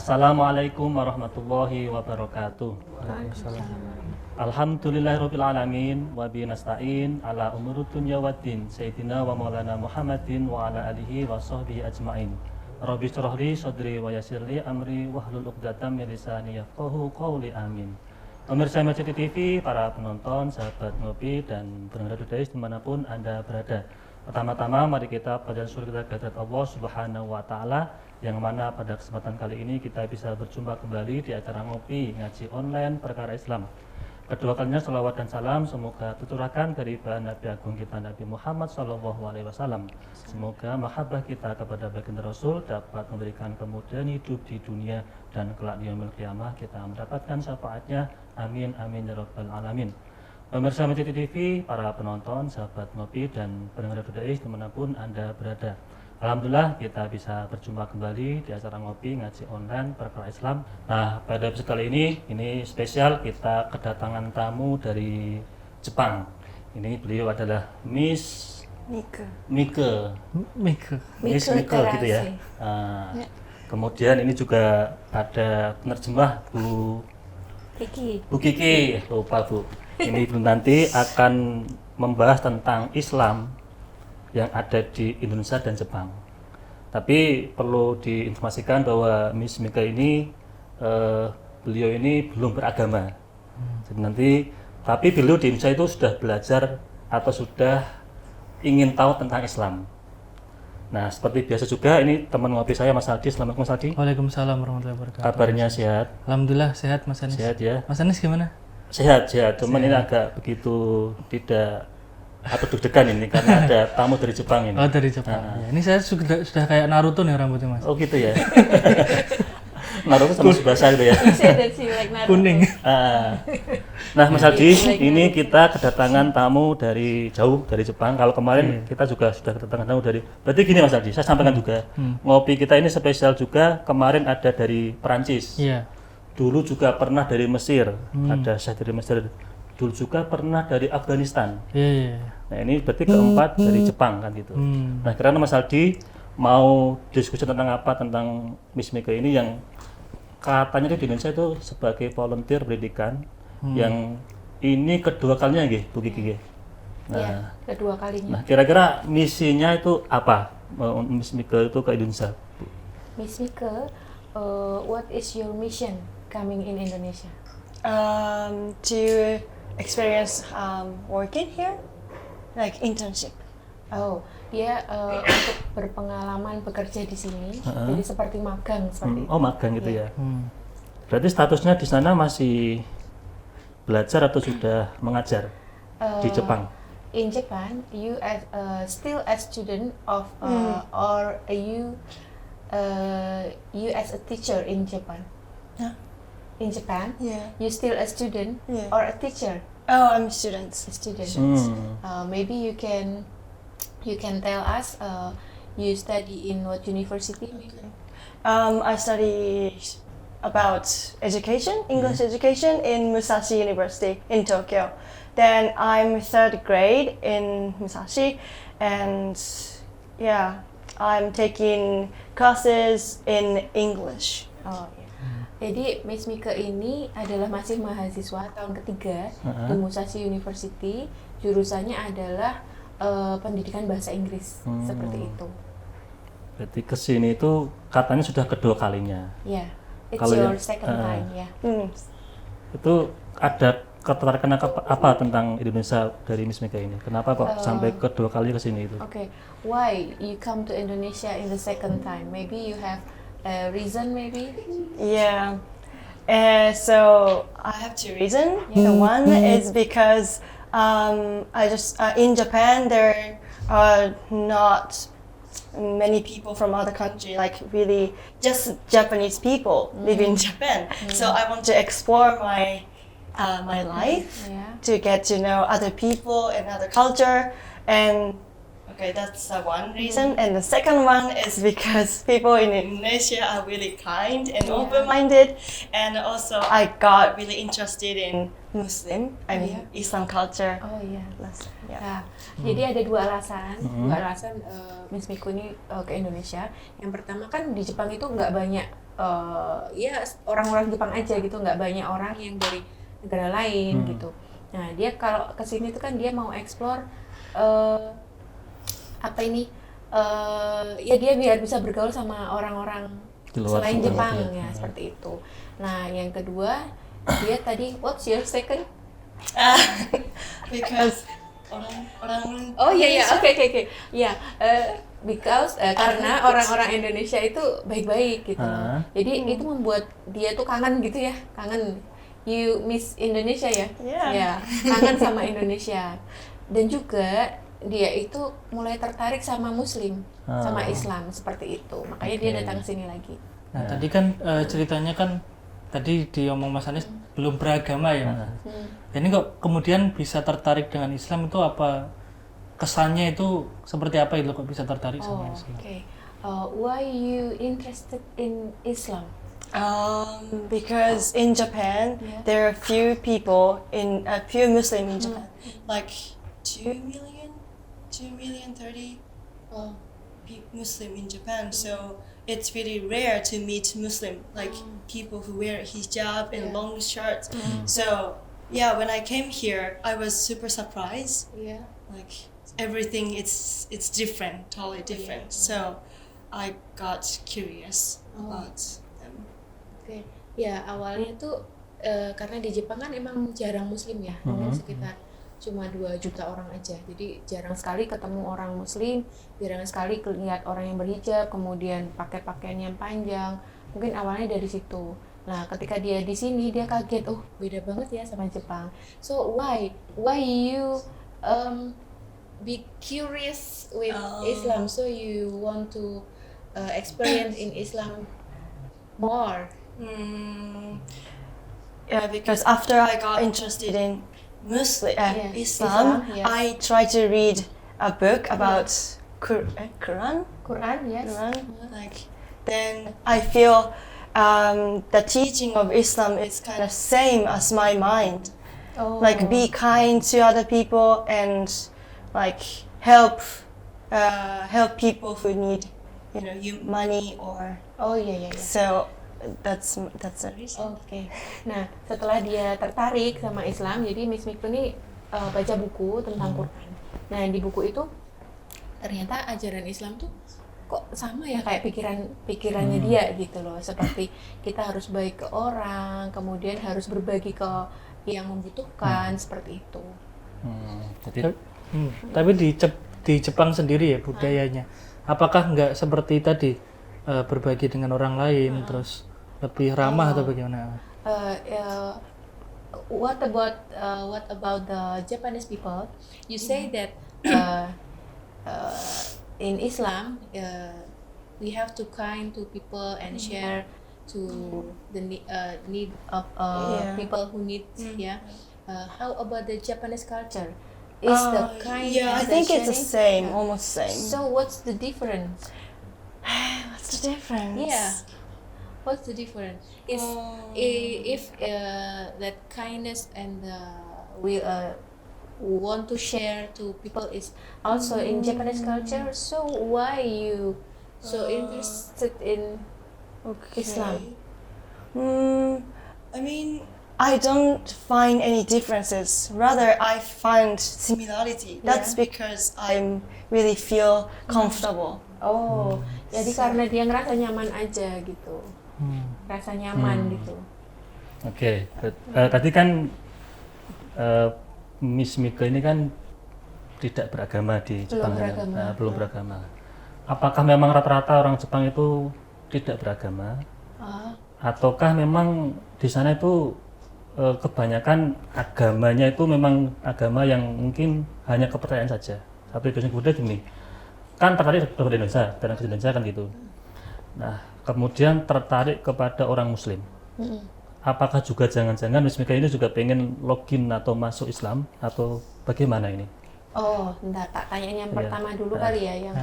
Assalamualaikum warahmatullahi wabarakatuh. Alhamdulillahirabbil alamin wa bihi nasta'in ala umurud dunya waddin sayyidina wa maulana Muhammadin wa ala alihi wa sahbihi ajmain. Rabbi shrah li sadri wa yassir li amri wahlul 'uqdatam min lisani yafqahu qawli amin. Pemirsa MCT TV, para penonton, sahabat ngopi dan pendengar Dudais dimanapun Anda berada. Pertama-tama mari kita pada syukur kita kehadirat Allah Subhanahu wa taala, yang mana pada kesempatan kali ini kita bisa berjumpa kembali di acara ngopi ngaji online perkara Islam. Kedua kalinya salawat dan salam semoga tercurahkan dari baginda Nabi Agung kita Nabi Muhammad SAW. Semoga mahabbah kita kepada baginda Rasul dapat memberikan kemudahan hidup di dunia dan kelak di yaumil qiyamah kita mendapatkan syafaatnya. Amin amin ya rabbal alamin. Pemirsa MCT TV, para penonton, sahabat ngopi dan pendengar Dudais dimanapun Anda berada. Alhamdulillah kita bisa berjumpa kembali di acara ngopi ngaji online perkara Islam. Nah, pada episode kali ini spesial, kita kedatangan tamu dari Jepang. Ini beliau adalah Miss Mike gitu ya. Kemudian ini juga ada penerjemah Bu Kiki, lupa Bu. Ini nanti akan membahas tentang Islam yang ada di Indonesia dan Jepang. Tapi perlu diinformasikan bahwa Miss Mika ini beliau ini belum beragama. Jadi nanti, tapi beliau di Indonesia itu sudah belajar atau sudah ingin tahu tentang Islam. Nah, seperti biasa juga ini teman ngopi saya Mas Aldi. Assalamualaikum Mas Aldi. Waalaikumsalam warahmatullahi wabarakatuh. Kabarnya sehat? Alhamdulillah sehat Mas Anis. Sehat ya. Mas Anis gimana? Sehat. Cuman ini agak begitu tidak atau deg-degan ini karena ada tamu dari Jepang ini. Oh, dari Jepang. Ya, ini saya sudah kayak Naruto nih rambutnya Mas. Oh gitu ya. Naruto sama Tsubasa gitu ya. Kuning. Nah Mas Aldi, ini kita kedatangan tamu dari jauh dari Jepang. Kalau kemarin kita juga sudah kedatangan tamu dari. Berarti gini Mas Aldi, saya sampaikan juga. Ngopi kita ini spesial juga. Kemarin ada dari Perancis. Iya. Dulu juga pernah dari Mesir. Ada Syekh dari Mesir. Dulu juga pernah dari Afghanistan. Iya. Nah ini berarti keempat dari Jepang kan gitu. Nah karena Mas Aldi mau diskusi tentang apa, tentang Miss Mika ini yang katanya di Indonesia itu sebagai volunteer pendidikan yang ini kedua kalinya nggih Bu Kiki. Nah, ya, kedua kalinya. Nah kira-kira misinya itu apa Miss Mika itu ke Indonesia? Bu? Miss Mika, what is your mission coming in Indonesia? To experience working here, like internship. Oh, dia untuk berpengalaman bekerja di sini, jadi seperti magang seperti itu. Oh magang gitu ya. Berarti statusnya di sana masih belajar atau sudah mengajar di Jepang? In Japan, you still a student of or you as a teacher in Japan? Yeah. In Japan, Yeah. you still a student or a teacher? Oh, I'm a student. A student. Maybe you can tell us you study in what university? I study about education, English education in Musashi University in Tokyo. Then I'm third grade in Musashi, and yeah, I'm taking classes in English. Oh ya. Jadi Miss Mika ini adalah masih mahasiswa tahun ketiga di Musashi University. Jurusannya adalah pendidikan bahasa Inggris, seperti itu. Berarti kesini itu katanya sudah kedua kalinya. Ya, it's Kalau your yang, second time ya. Itu ada ketertarikan apa tentang Indonesia dari Miss Mika ini? Kenapa kok sampai kedua kali kesini itu? Okay, why you come to Indonesia in the second time? Maybe you have a reason, maybe? Yeah. So I have two reasons. The one is because I just in Japan there are not many people from other country, like really just Japanese people live in Japan. So I want to explore my life to get to know other people and other culture. And okay, that's one reason. And the second one is because people in Indonesia are really kind and open-minded. And also I got really interested in Muslim. I mean Islam culture. Oh iya. Yeah. Nah, jadi ada dua alasan, Miss Miku ini ke Indonesia. Yang pertama kan di Jepang itu nggak banyak, ya orang-orang Jepang aja gitu, nggak banyak orang yang dari negara lain gitu. Nah dia kalau kesini tuh kan dia mau explore apa ini, ya dia biar bisa bergaul sama orang-orang Di luar selain Jepang, Jepang ya. ya, seperti itu. Nah yang kedua dia tadi, what's your second? Because orang Oh iya, oke. Ya, because karena orang-orang Indonesia itu baik-baik gitu loh. Jadi itu membuat dia tuh kangen gitu ya, kangen. You miss Indonesia ya? Yeah. Ya, kangen sama Indonesia. Dan juga dia itu mulai tertarik sama Muslim, sama Islam seperti itu. Makanya dia datang ke sini lagi. Nah, tadi kan ceritanya kan tadi diomong Mas Anies belum beragama ya. Ini kok kemudian bisa tertarik dengan Islam itu apa kesannya itu seperti apa itu kok bisa tertarik sama Islam? Okay. Why you interested in Islam? Because in Japan there are few people few Muslim in Japan, like 2 million 30 Muslim in Japan. So it's really rare to meet Muslim, like people who wear hijab and long shirts. So yeah, when I came here, I was super surprised. Yeah. Like everything, it's different, totally different. So I got curious about them. Oke, ya awalnya tuh karena di Jepang kan emang jarang Muslim ya, mungkin sekitar cuma 2 juta orang aja. Jadi jarang sekali ketemu orang Muslim, jarang sekali lihat orang yang berhijab, kemudian pakai pakaian yang panjang. Mungkin awalnya dari situ. Nah, ketika dia di sini dia kaget, oh beda banget ya sama Jepang. So why you be curious with Islam? So you want to experience in Islam more? Yeah, because after I got interested in Islam, Islam, yes. I tried to read a book about Quran. Quran, yes. Quran. Like, then I feel the teaching of Islam is kind of same as my mind. Oh. Like, be kind to other people and like help people who need, money or. Oh iya. So that's the reason. Oke. Nah, setelah dia tertarik sama Islam, jadi Miss Miku ini baca buku tentang Quran. Nah, di buku itu ternyata ajaran Islam tuh kok sama ya kayak pikirannya dia gitu loh. Seperti kita harus baik ke orang, kemudian harus berbagi ke yang membutuhkan, seperti itu. Tapi di Jepang sendiri ya budayanya, apakah nggak seperti tadi berbagi dengan orang lain terus lebih ramah atau bagaimana? What about the Japanese people? You say that in Islam we have to kind to people and share to the need of people who need. How about the Japanese culture? Is the kind? Yeah, I and think it's the sharing? same, almost same. So what's the difference? What's the difference? Yeah. What's the difference? Is if that kindness and we want to share to people is also in Japanese culture. So why you so interested in Islam? I mean, I don't find any differences. Rather, I find similarity. That's because I really feel comfortable. Oh, jadi karena dia ngerasa nyaman aja gitu. Rasa nyaman gitu. Oke. Tadi kan Miss Mika ini kan tidak beragama di Jepang, belum beragama. Apakah memang rata-rata orang Jepang itu tidak beragama? Ataukah memang di sana itu kebanyakan agamanya itu memang agama yang mungkin hanya kepercayaan saja? Satu itu kemudian gini, kan tertarik kepada Indonesia, datang ke Indonesia kan gitu. Nah, kemudian tertarik kepada orang Muslim. Apakah juga jangan-jangan Miss Mika ini juga pengen login atau masuk Islam atau bagaimana ini? Oh, bentar, tak tanya yang pertama dulu kali ya, yang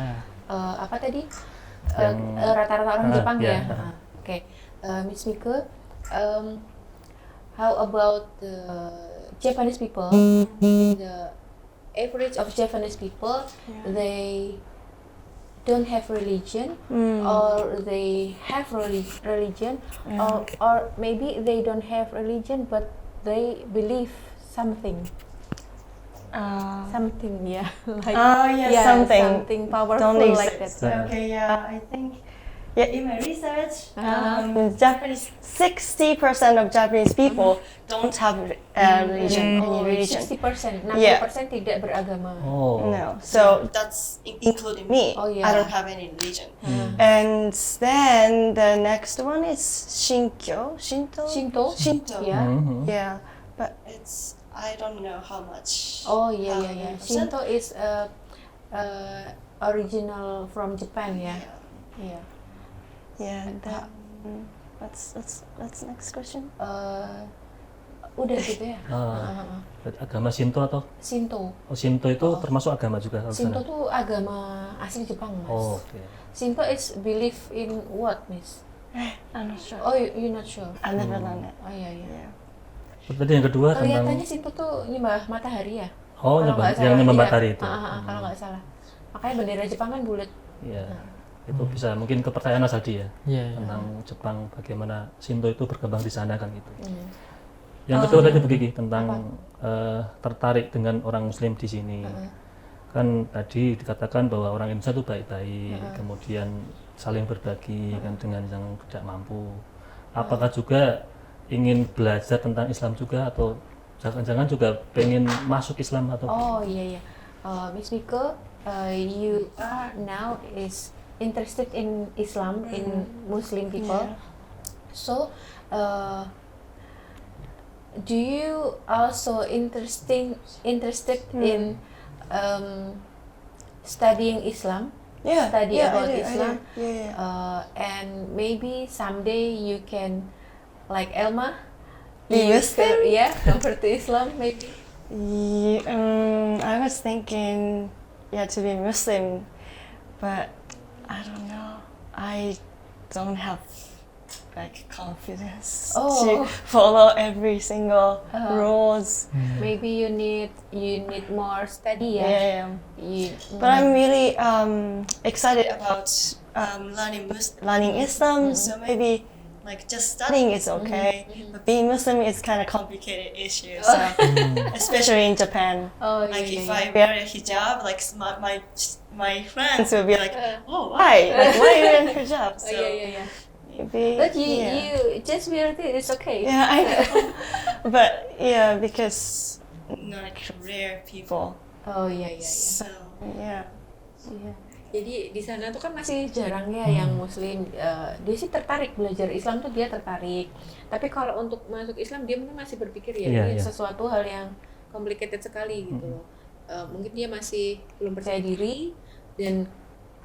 apa tadi? Yang Rata-rata orang Jepang ya. Oke. Miss Mika, how about the Japanese people, the average of Japanese people, they don't have religion, or they have religion, or maybe they don't have religion, but they believe something. Something, yeah. Like, something powerful Don't like exist. that. Okay, yeah, I think. Yeah, in my research, Japanese 60% of Japanese people don't have religion. Oh, Any religion. 60%, 60% Yeah. tidak beragama. Oh. No, so that's including me. Oh, yeah. I don't have any religion. And then the next one is Shinto. Shinto? Yeah. Mhm. Yeah, but it's I don't know how much. Oh, yeah. percent. Shinto is original from Japan, ya. Yeah. Yeah. And then what's next question? Udah gitu ya. Berarti agama Shinto atau? Shinto. Oh, Shinto itu termasuk agama juga kalau di Shinto sana? tuh agama asli Jepang, Mas. Oh, oke. Shinto is belief in what, Miss? I'm not sure. Oh, you're not sure. I never learned it. Oh, iya. Yeah. Tadi yang kedua tentang Kelihatannya Shinto tuh nyembah matahari ya. Oh, Kalau nyembah nggak yang salah, nyembah iya. matahari itu. Kalau nggak salah. Makanya bendera Jepang kan bulat. Iya. Itu bisa mungkin ke pertanyaan Mas Hadi ya. Iya, iya. Tentang Jepang, bagaimana Shinto itu berkembang di sana kan gitu. Yang kedua tadi Bu Kiki tentang tertarik dengan orang Muslim di sini. Kan tadi dikatakan bahwa orang Indonesia itu baik-baik, kemudian saling berbagi kan dengan yang tidak mampu. Apakah juga ingin belajar tentang Islam juga atau jangan-jangan juga pengen masuk Islam atau? Oh, iya. Miss Miko, you are now is interested in Islam, in Muslim people. So, do you also interested in studying Islam? Yeah. Study yeah, about I do, Islam? I do. Yeah. And maybe someday you can, like Elma, Be you Muslim? convert to Islam maybe. I was thinking, to be Muslim, but I don't know. I don't have like confidence to follow every single rules. Maybe you need more study, Yeah. But I'm really excited about learning Islam. So maybe like just studying is okay, but being Muslim is kind of complicated issue. So especially in Japan, like if I wear a hijab, like my friends will be like, oh why? Like why are you wearing hijab? So maybe. But you just wear it, it's okay. Yeah, I know. But yeah, because like rare people. Oh iya. So yeah. Iya. Jadi di sana tuh kan masih jarang ya yang Muslim. Dia sih tertarik belajar Islam tuh dia tertarik. Tapi kalau untuk masuk Islam dia mungkin masih berpikir ini sesuatu hal yang complicated sekali gitu. Mungkin dia masih belum percaya diri dan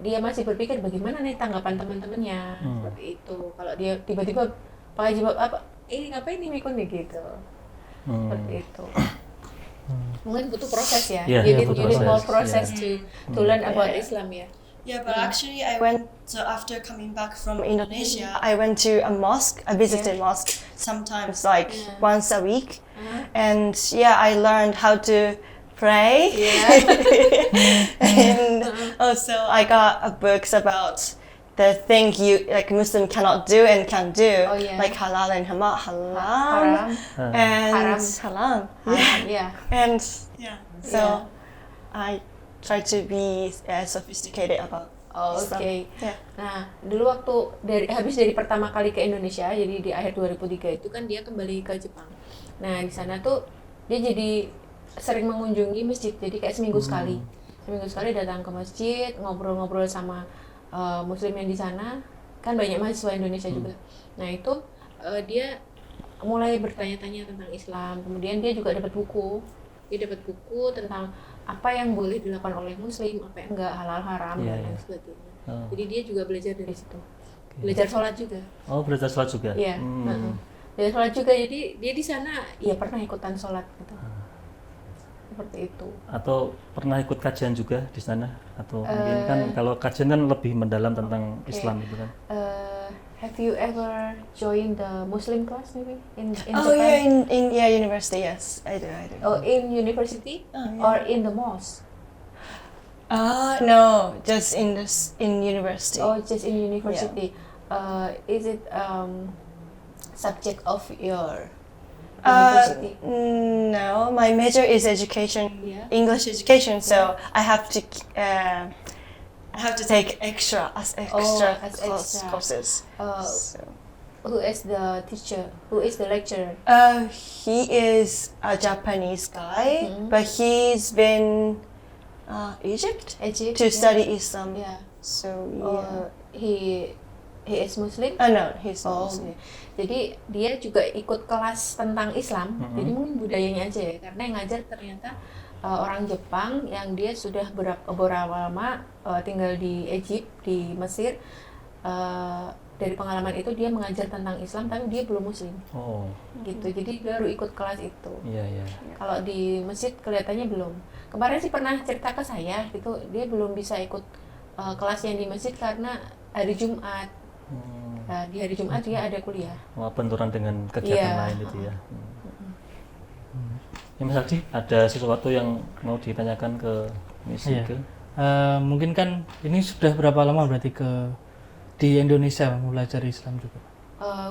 dia masih berpikir bagaimana nih tanggapan teman-temannya seperti itu. Kalau dia tiba-tiba pakai jilbab apa? Ngapain nih Mikun nih gitu. Seperti itu. Mungkin butuh proses ya. Yeah, you need butuh more proses. process to learn about Islam ya. Yeah, but actually I went after coming back from Indonesia, I went to a mosque. I visited mosque sometimes like once a week, and I learned how to pray. And also I got books about the thing you like Muslim cannot do and can do, like halal and haram, and haram. And so I try to be sophisticated about Islam. Yeah. Nah, dulu waktu habis dari pertama kali ke Indonesia, jadi di akhir 2003 itu kan dia kembali ke Jepang. Nah, di sana tuh dia jadi sering mengunjungi masjid, jadi kayak seminggu sekali datang ke masjid, ngobrol-ngobrol sama Muslim yang di sana, kan banyak mahasiswa Indonesia juga. Nah itu dia mulai bertanya-tanya tentang Islam, kemudian dia juga dapat buku tentang apa yang boleh dilakukan oleh Muslim, apa yang enggak, halal haram dan lain sebagainya. Jadi dia juga belajar dari situ, belajar sholat juga. Oh, belajar sholat juga? Iya, belajar sholat juga, jadi dia di sana ya pernah ikutan sholat gitu. Seperti itu. Atau pernah ikut kajian juga di sana? Atau mungkin kan kalau kajian kan lebih mendalam tentang Islam itu kan? Have have you ever joined the Muslim class maybe in Oh yeah, Japan? in university, yes, I do. Oh, in university Oh, yeah. or in the mosque? No, just in university. Oh, just in university. Is it subject of your university? No, my major is education, Yeah. English education. So I have to take extra as extra. courses. Uh, who is the teacher? Who is the lecturer? He is a Japanese guy, but he's been Egypt Egypt, to yeah. study Islam. Yeah. So Oh, he is Muslim. no, he's not Oh, Muslim. jadi dia juga ikut kelas tentang Islam. Jadi mungkin budayanya aja ya, karena yang ngajar ternyata orang Jepang yang dia sudah beberapa lama tinggal di Egypt, di Mesir. Dari pengalaman itu dia mengajar tentang Islam, tapi dia belum Muslim. Oh, Gitu. Jadi baru ikut kelas itu. iya iya. Kalau di masjid kelihatannya belum. Kemarin sih pernah cerita ke saya, gitu dia belum bisa ikut kelas yang di masjid karena hari Jumat. Nah, di hari Jumat dia ada kuliah. Wah, benturan dengan kegiatan Iya. lain itu ya. Ya Mas Adi, ada sesuatu yang mau ditanyakan ke Miss Iya. Mika? Mungkin kan ini sudah berapa lama berarti di Indonesia belajar Islam juga?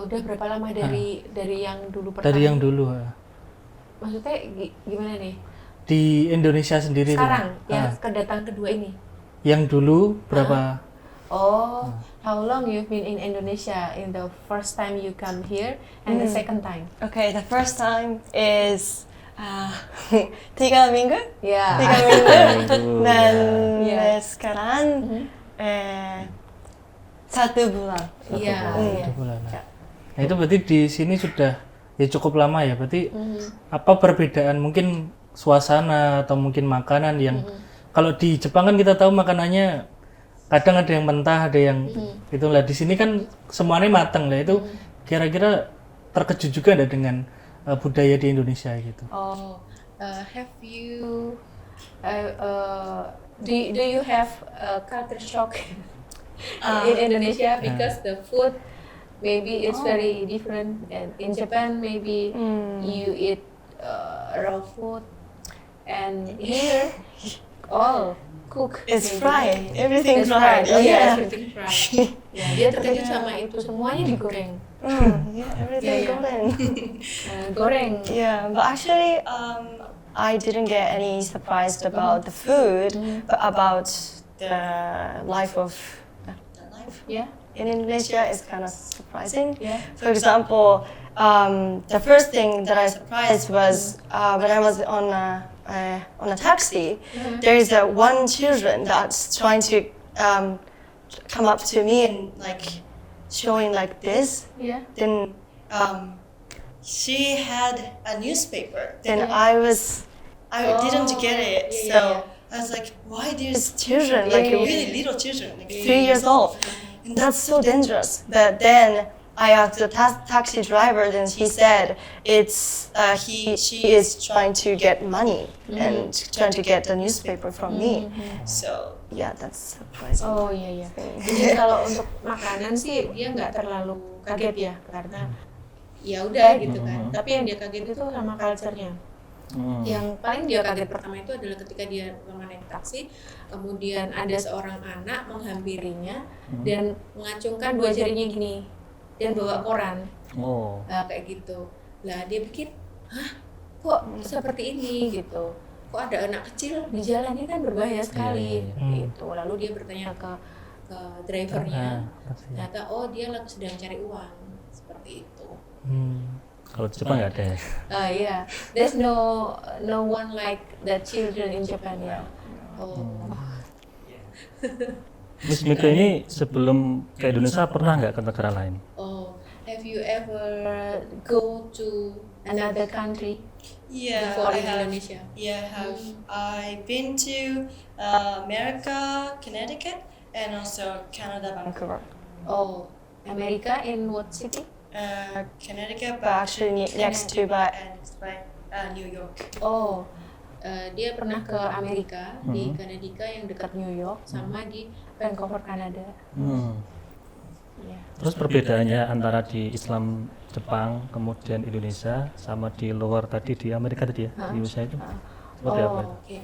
Udah berapa lama dari yang dulu pertama? Dari yang dulu. Maksudnya gimana nih? Di Indonesia sendiri. Sekarang tuh. yang kedatangan kedua ini. Yang dulu berapa? Oh, how long you've been in Indonesia? In the first time you come here and the second time? Okay, the first time is 3 minggu. Ya. 3 minggu. Dan Iya. sekarang 1 bulan. Iya. Satu bulan. Nah itu berarti di sini sudah ya cukup lama ya. Berarti apa perbedaan mungkin suasana atau mungkin makanan yang kalau di Jepang kan kita tahu makanannya kadang ada yang mentah, ada yang itulah. Di sini kan semuanya matang lah. Itu kira-kira terkejut juga ada dengan budaya di Indonesia gitu. Oh, have you do you have culture shock in Indonesia because the food maybe it's very different, and in Japan maybe you eat raw food, and here all cook. It's maybe. fried. Everything's It's fried. fried. Oh yeah, Yeah. everything fried. Ya, dia terkejut sama itu, semuanya digoreng. Yeah, everything Yeah, yeah. golden. Goreng. Yeah, but actually, I didn't get any surprised about the food, but about the life of the life Yeah. in Indonesia is kind of surprising. Yeah. For example, the first thing that I surprised was when I was on a taxi. There is one children that's trying to come up to me and like showing like this. Yeah. Then she had a newspaper. Then Yeah. I didn't get it. Yeah, So yeah, I was like, why there's children, Yeah, like yeah, really little children, like 3 years old, and that's so dangerous. But then I asked the taxi driver, then he said it's she is trying to get money and trying to get the newspaper from me. So yeah, that's surprising. Oh iya iya. Jadi kalau untuk makanan sih dia nggak terlalu kaget ya, karena ya udah gitu kan. Tapi yang dia kaget itu sama culture-nya. Yang paling dia kaget pertama itu adalah ketika dia naik taksi, kemudian ada seorang anak menghampirinya dan mengacungkan 2 jarinya gini dan bawa koran. Oh, Kayak gitu. Lah dia pikir, hah kok seperti ini gitu. Kok ada anak kecil di jalan, ini kan berbahaya sekali. Gitu. Lalu dia bertanya ke drivernya, ternyata oh dia lagi sedang cari uang, seperti itu. kalau di Jepang nggak ada ya? Yeah, there's no one like the children in Japan ya. Oh. Miss Mika ini sebelum ke Indonesia pernah nggak ke negara lain? Oh, have you ever go to another country Yeah, before I in have. Indonesia? Yeah, I've been to America, Connecticut, and also Canada, Vancouver. Oh, America in what city? Connecticut, but actually next to by New York. Oh, dia pernah ke Amerika di Connecticut yang dekat New York, sama di Vancouver, Kanada. Ya. Terus perbedaannya antara di Islam Jepang, kemudian Indonesia, sama di luar tadi di Amerika tadi ya, di USA itu seperti apa itu? Okay.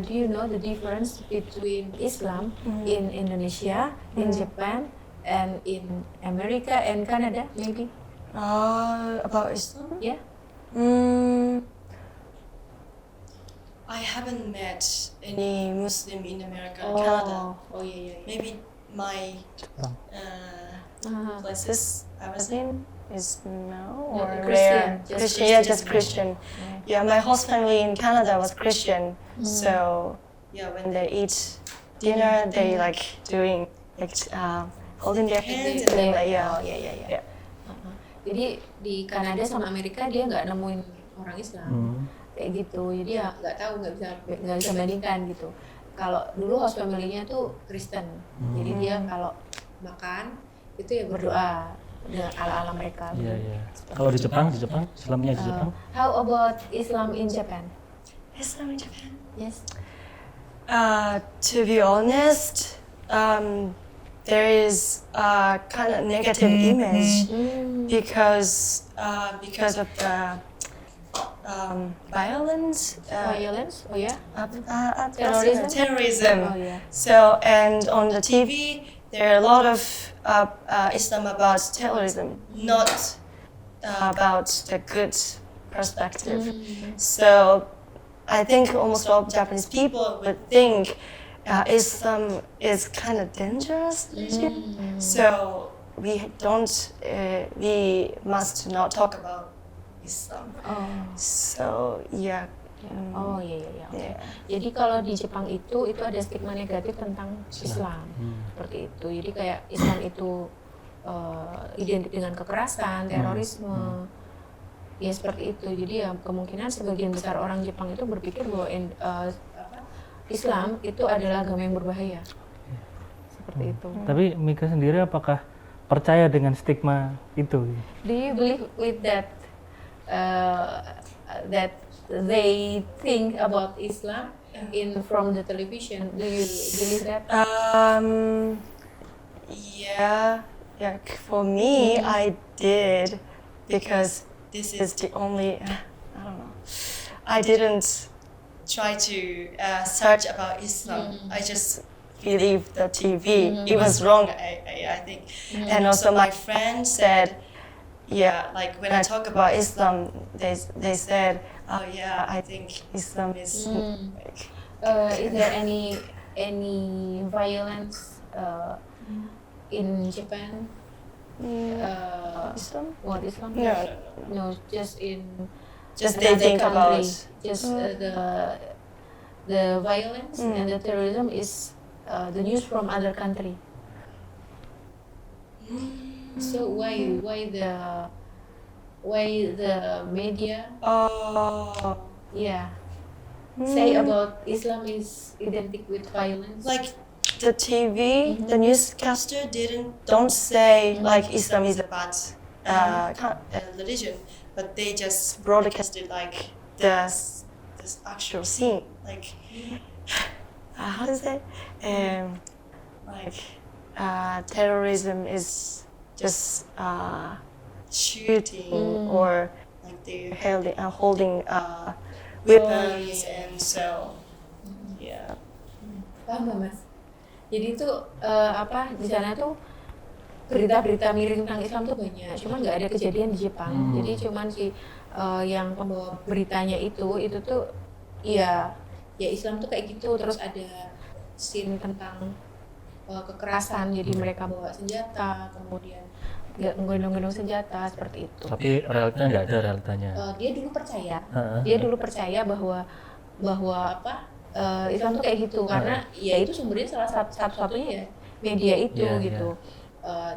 Do you know the difference between Islam in Indonesia, in Japan, and in America and Canada, maybe? About Islam? Yeah. I haven't met any Muslim in America and Canada. Oh yeah. Maybe my Uh-huh. places I was in is no No, or Christian, rare. just Christian, yeah, Christian. just Christian. Yeah, my host family in Canada was Christian, so yeah, when they eat dinner, they like doing like holding their hands and then like Oh yeah. yeah. Uh-huh. Jadi di Kanada sama Amerika dia nggak nemuin orang Islam kayak gitu, jadi ya nggak bisa bandingkan gitu. Kalau dulu host family-nya tuh Kristen, jadi dia kalau makan itu ya berdoa dengan ala mereka. Iya, iya. Kalau di Jepang, Islamnya di Jepang? How about Islam in Japan? Islam in Japan. Yes. To be honest, there is a kind of negative image because of the violence. Violence? Oh yeah. Terrorism. Oh yeah. So, and on the TV, there are a lot of Islam about terrorism, not about the good perspective. So, I think almost all Japanese people would think Islam is kind of dangerous religion. So, we must not talk about Islam. Oh. So, yeah. Oh iya. Oke. Yeah. Jadi kalau di Jepang itu ada stigma negatif tentang Islam seperti itu. Jadi kayak Islam itu identik dengan kekerasan, terorisme, ya seperti itu. Jadi ya kemungkinan sebagian besar orang Jepang itu berpikir bahwa Islam itu adalah agama yang berbahaya. Seperti itu. Tapi Mika sendiri apakah percaya dengan stigma itu? Do you believe with that that they think about Islam from the television? Do you believe that? Yeah. For me, I did because this is the only. I don't know. I didn't try to search about Islam. I just believed the TV. It was wrong, I think. And also, my friend said, yeah, like when I talk about Islam, they said, oh yeah, I think Islam is like. Is there any violence in Japan? Islam? What Islam? No, just in just they another think country. about. Just the violence and the terrorism is the news from other country. So why the media say about Islam is identical with violence? Like the TV, the newscaster don't say like Islam is a bad religion, but they just broadcasted like this actual scene, like how to say, like terrorism is just shooting or like they're holding weapons and so yeah. Paham nggak, Mas? Jadi itu di sana tuh berita-berita miring tentang Islam tuh banyak, cuman nggak ada kejadian di Jepang. Jadi cuman yang pembawa beritanya itu tuh ya Islam tuh kayak gitu, terus ada scene tentang kekerasan, jadi mereka bawa senjata, kemudian gendong-gendong senjata seperti itu. Tapi realitanya nggak ada realitanya. Dia dulu percaya bahwa Islam tuh kayak gitu, karena ya itu sumbernya salah satu-satunya ya media itu gitu.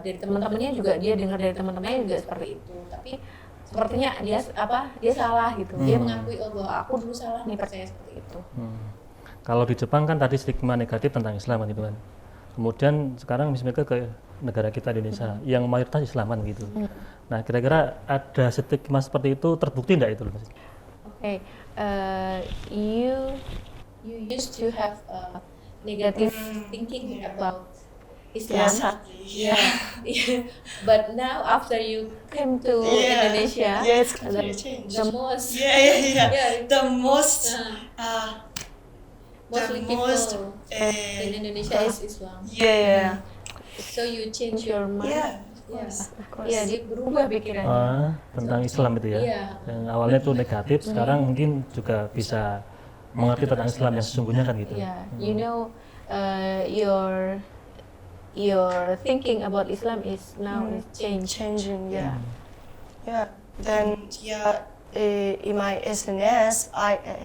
Dari teman-temannya juga dia dengar dari teman-temannya juga seperti itu. Tapi sepertinya dia salah gitu. Dia mengakui bahwa aku dulu salah nih percaya seperti itu. Kalau di Jepang kan tadi stigma negatif tentang Islam gitu kan. Kemudian sekarang misalnya ke negara kita Indonesia yang mayoritas Islaman gitu. Nah kira-kira ada stigma seperti itu terbukti nggak itu? Okay, you used to have a negative thinking about Islam. Yeah. Yeah. But now after you came to Indonesia, Yeah, it's completely changed. the most Yeah. The most, mostly the people most, in Indonesia is Islam. yeah. So you change your mind. Yeah, of course. Iya, dia berubah pikirannya. Tentang Islam itu ya. Iya. Yang awalnya itu negatif, sekarang mungkin juga bisa mengerti tentang Islam yang sesungguhnya kan gitu. Yeah, you know, your thinking about Islam is now is changed. Changing, yeah. Yeah. Then, in my SNS,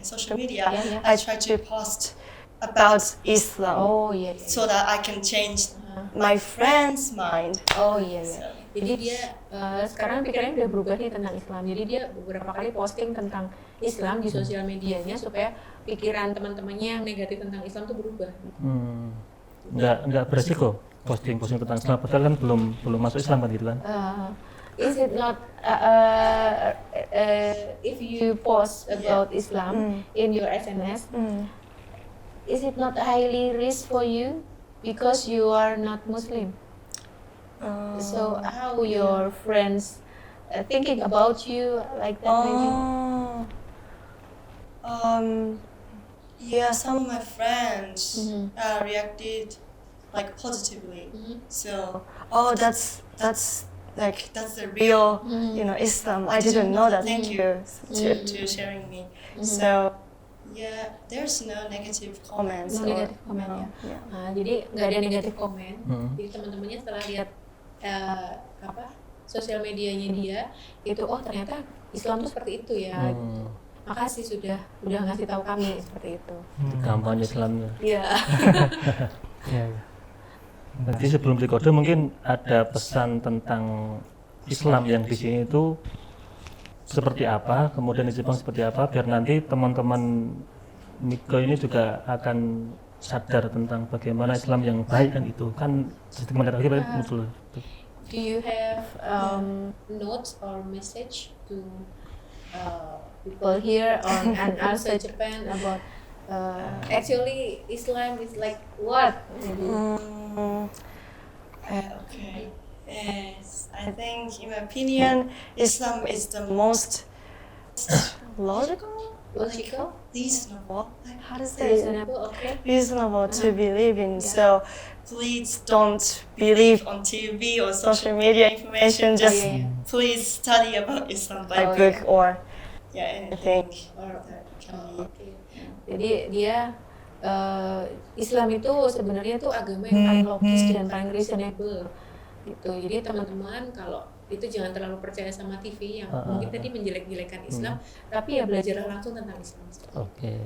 social media, Yeah. I try to post about Islam Oh iya. so that I can change my friends' mind. Oh iya. Jadi dia sekarang pikirannya udah berubah nih tentang Islam. Jadi dia beberapa kali posting tentang Islam di sosial medianya supaya pikiran teman-temannya yang negatif tentang Islam tuh berubah. Nggak beresiko posting tentang Islam, padahal kan belum masuk Islam kan gitu kan. Is it not if you post about Islam in your SNS, is it not highly risk for you because you are not Muslim? So how your friends thinking about you like that? Maybe? Yeah, some of my friends reacted like positively. So, that's the real, Islam. I didn't know that. Thank you to sharing me. So, yeah, there's no negative comments. No negative comment ya. Yeah. Nah, jadi nggak ada negatif komen. Jadi teman-temannya setelah lihat sosial medianya dia itu, oh ternyata Islam tuh seperti itu ya. Makasih sudah ngasih tahu kami seperti itu. Kampanye Islamnya. Iya. Nanti sebelum rekode mungkin ada pesan tentang Islam yang di sini itu seperti apa, kemudian di Jepang seperti apa, biar nanti teman-teman Miko ini juga akan sadar tentang bagaimana Islam yang baik kan itu kan sistem lagi muncul. Do you have notes or message to people here and also Japan about actually Islam is like what? Okay. Yes, I think, in my opinion, Islam is the most logical, reasonable. How to say it? Reasonable, okay. Reasonable to believe in. So please don't believe on TV or social media information. Just please study about Islam by book or anything. Okay. Jadi dia Islam itu sebenarnya tuh agama yang paling logis dan paling reasonable gitu. Jadi teman-teman kalau itu jangan terlalu percaya sama TV yang mungkin tadi menjelek-jelekan Islam, tapi ya belajarlah langsung tentang Islam. Oke.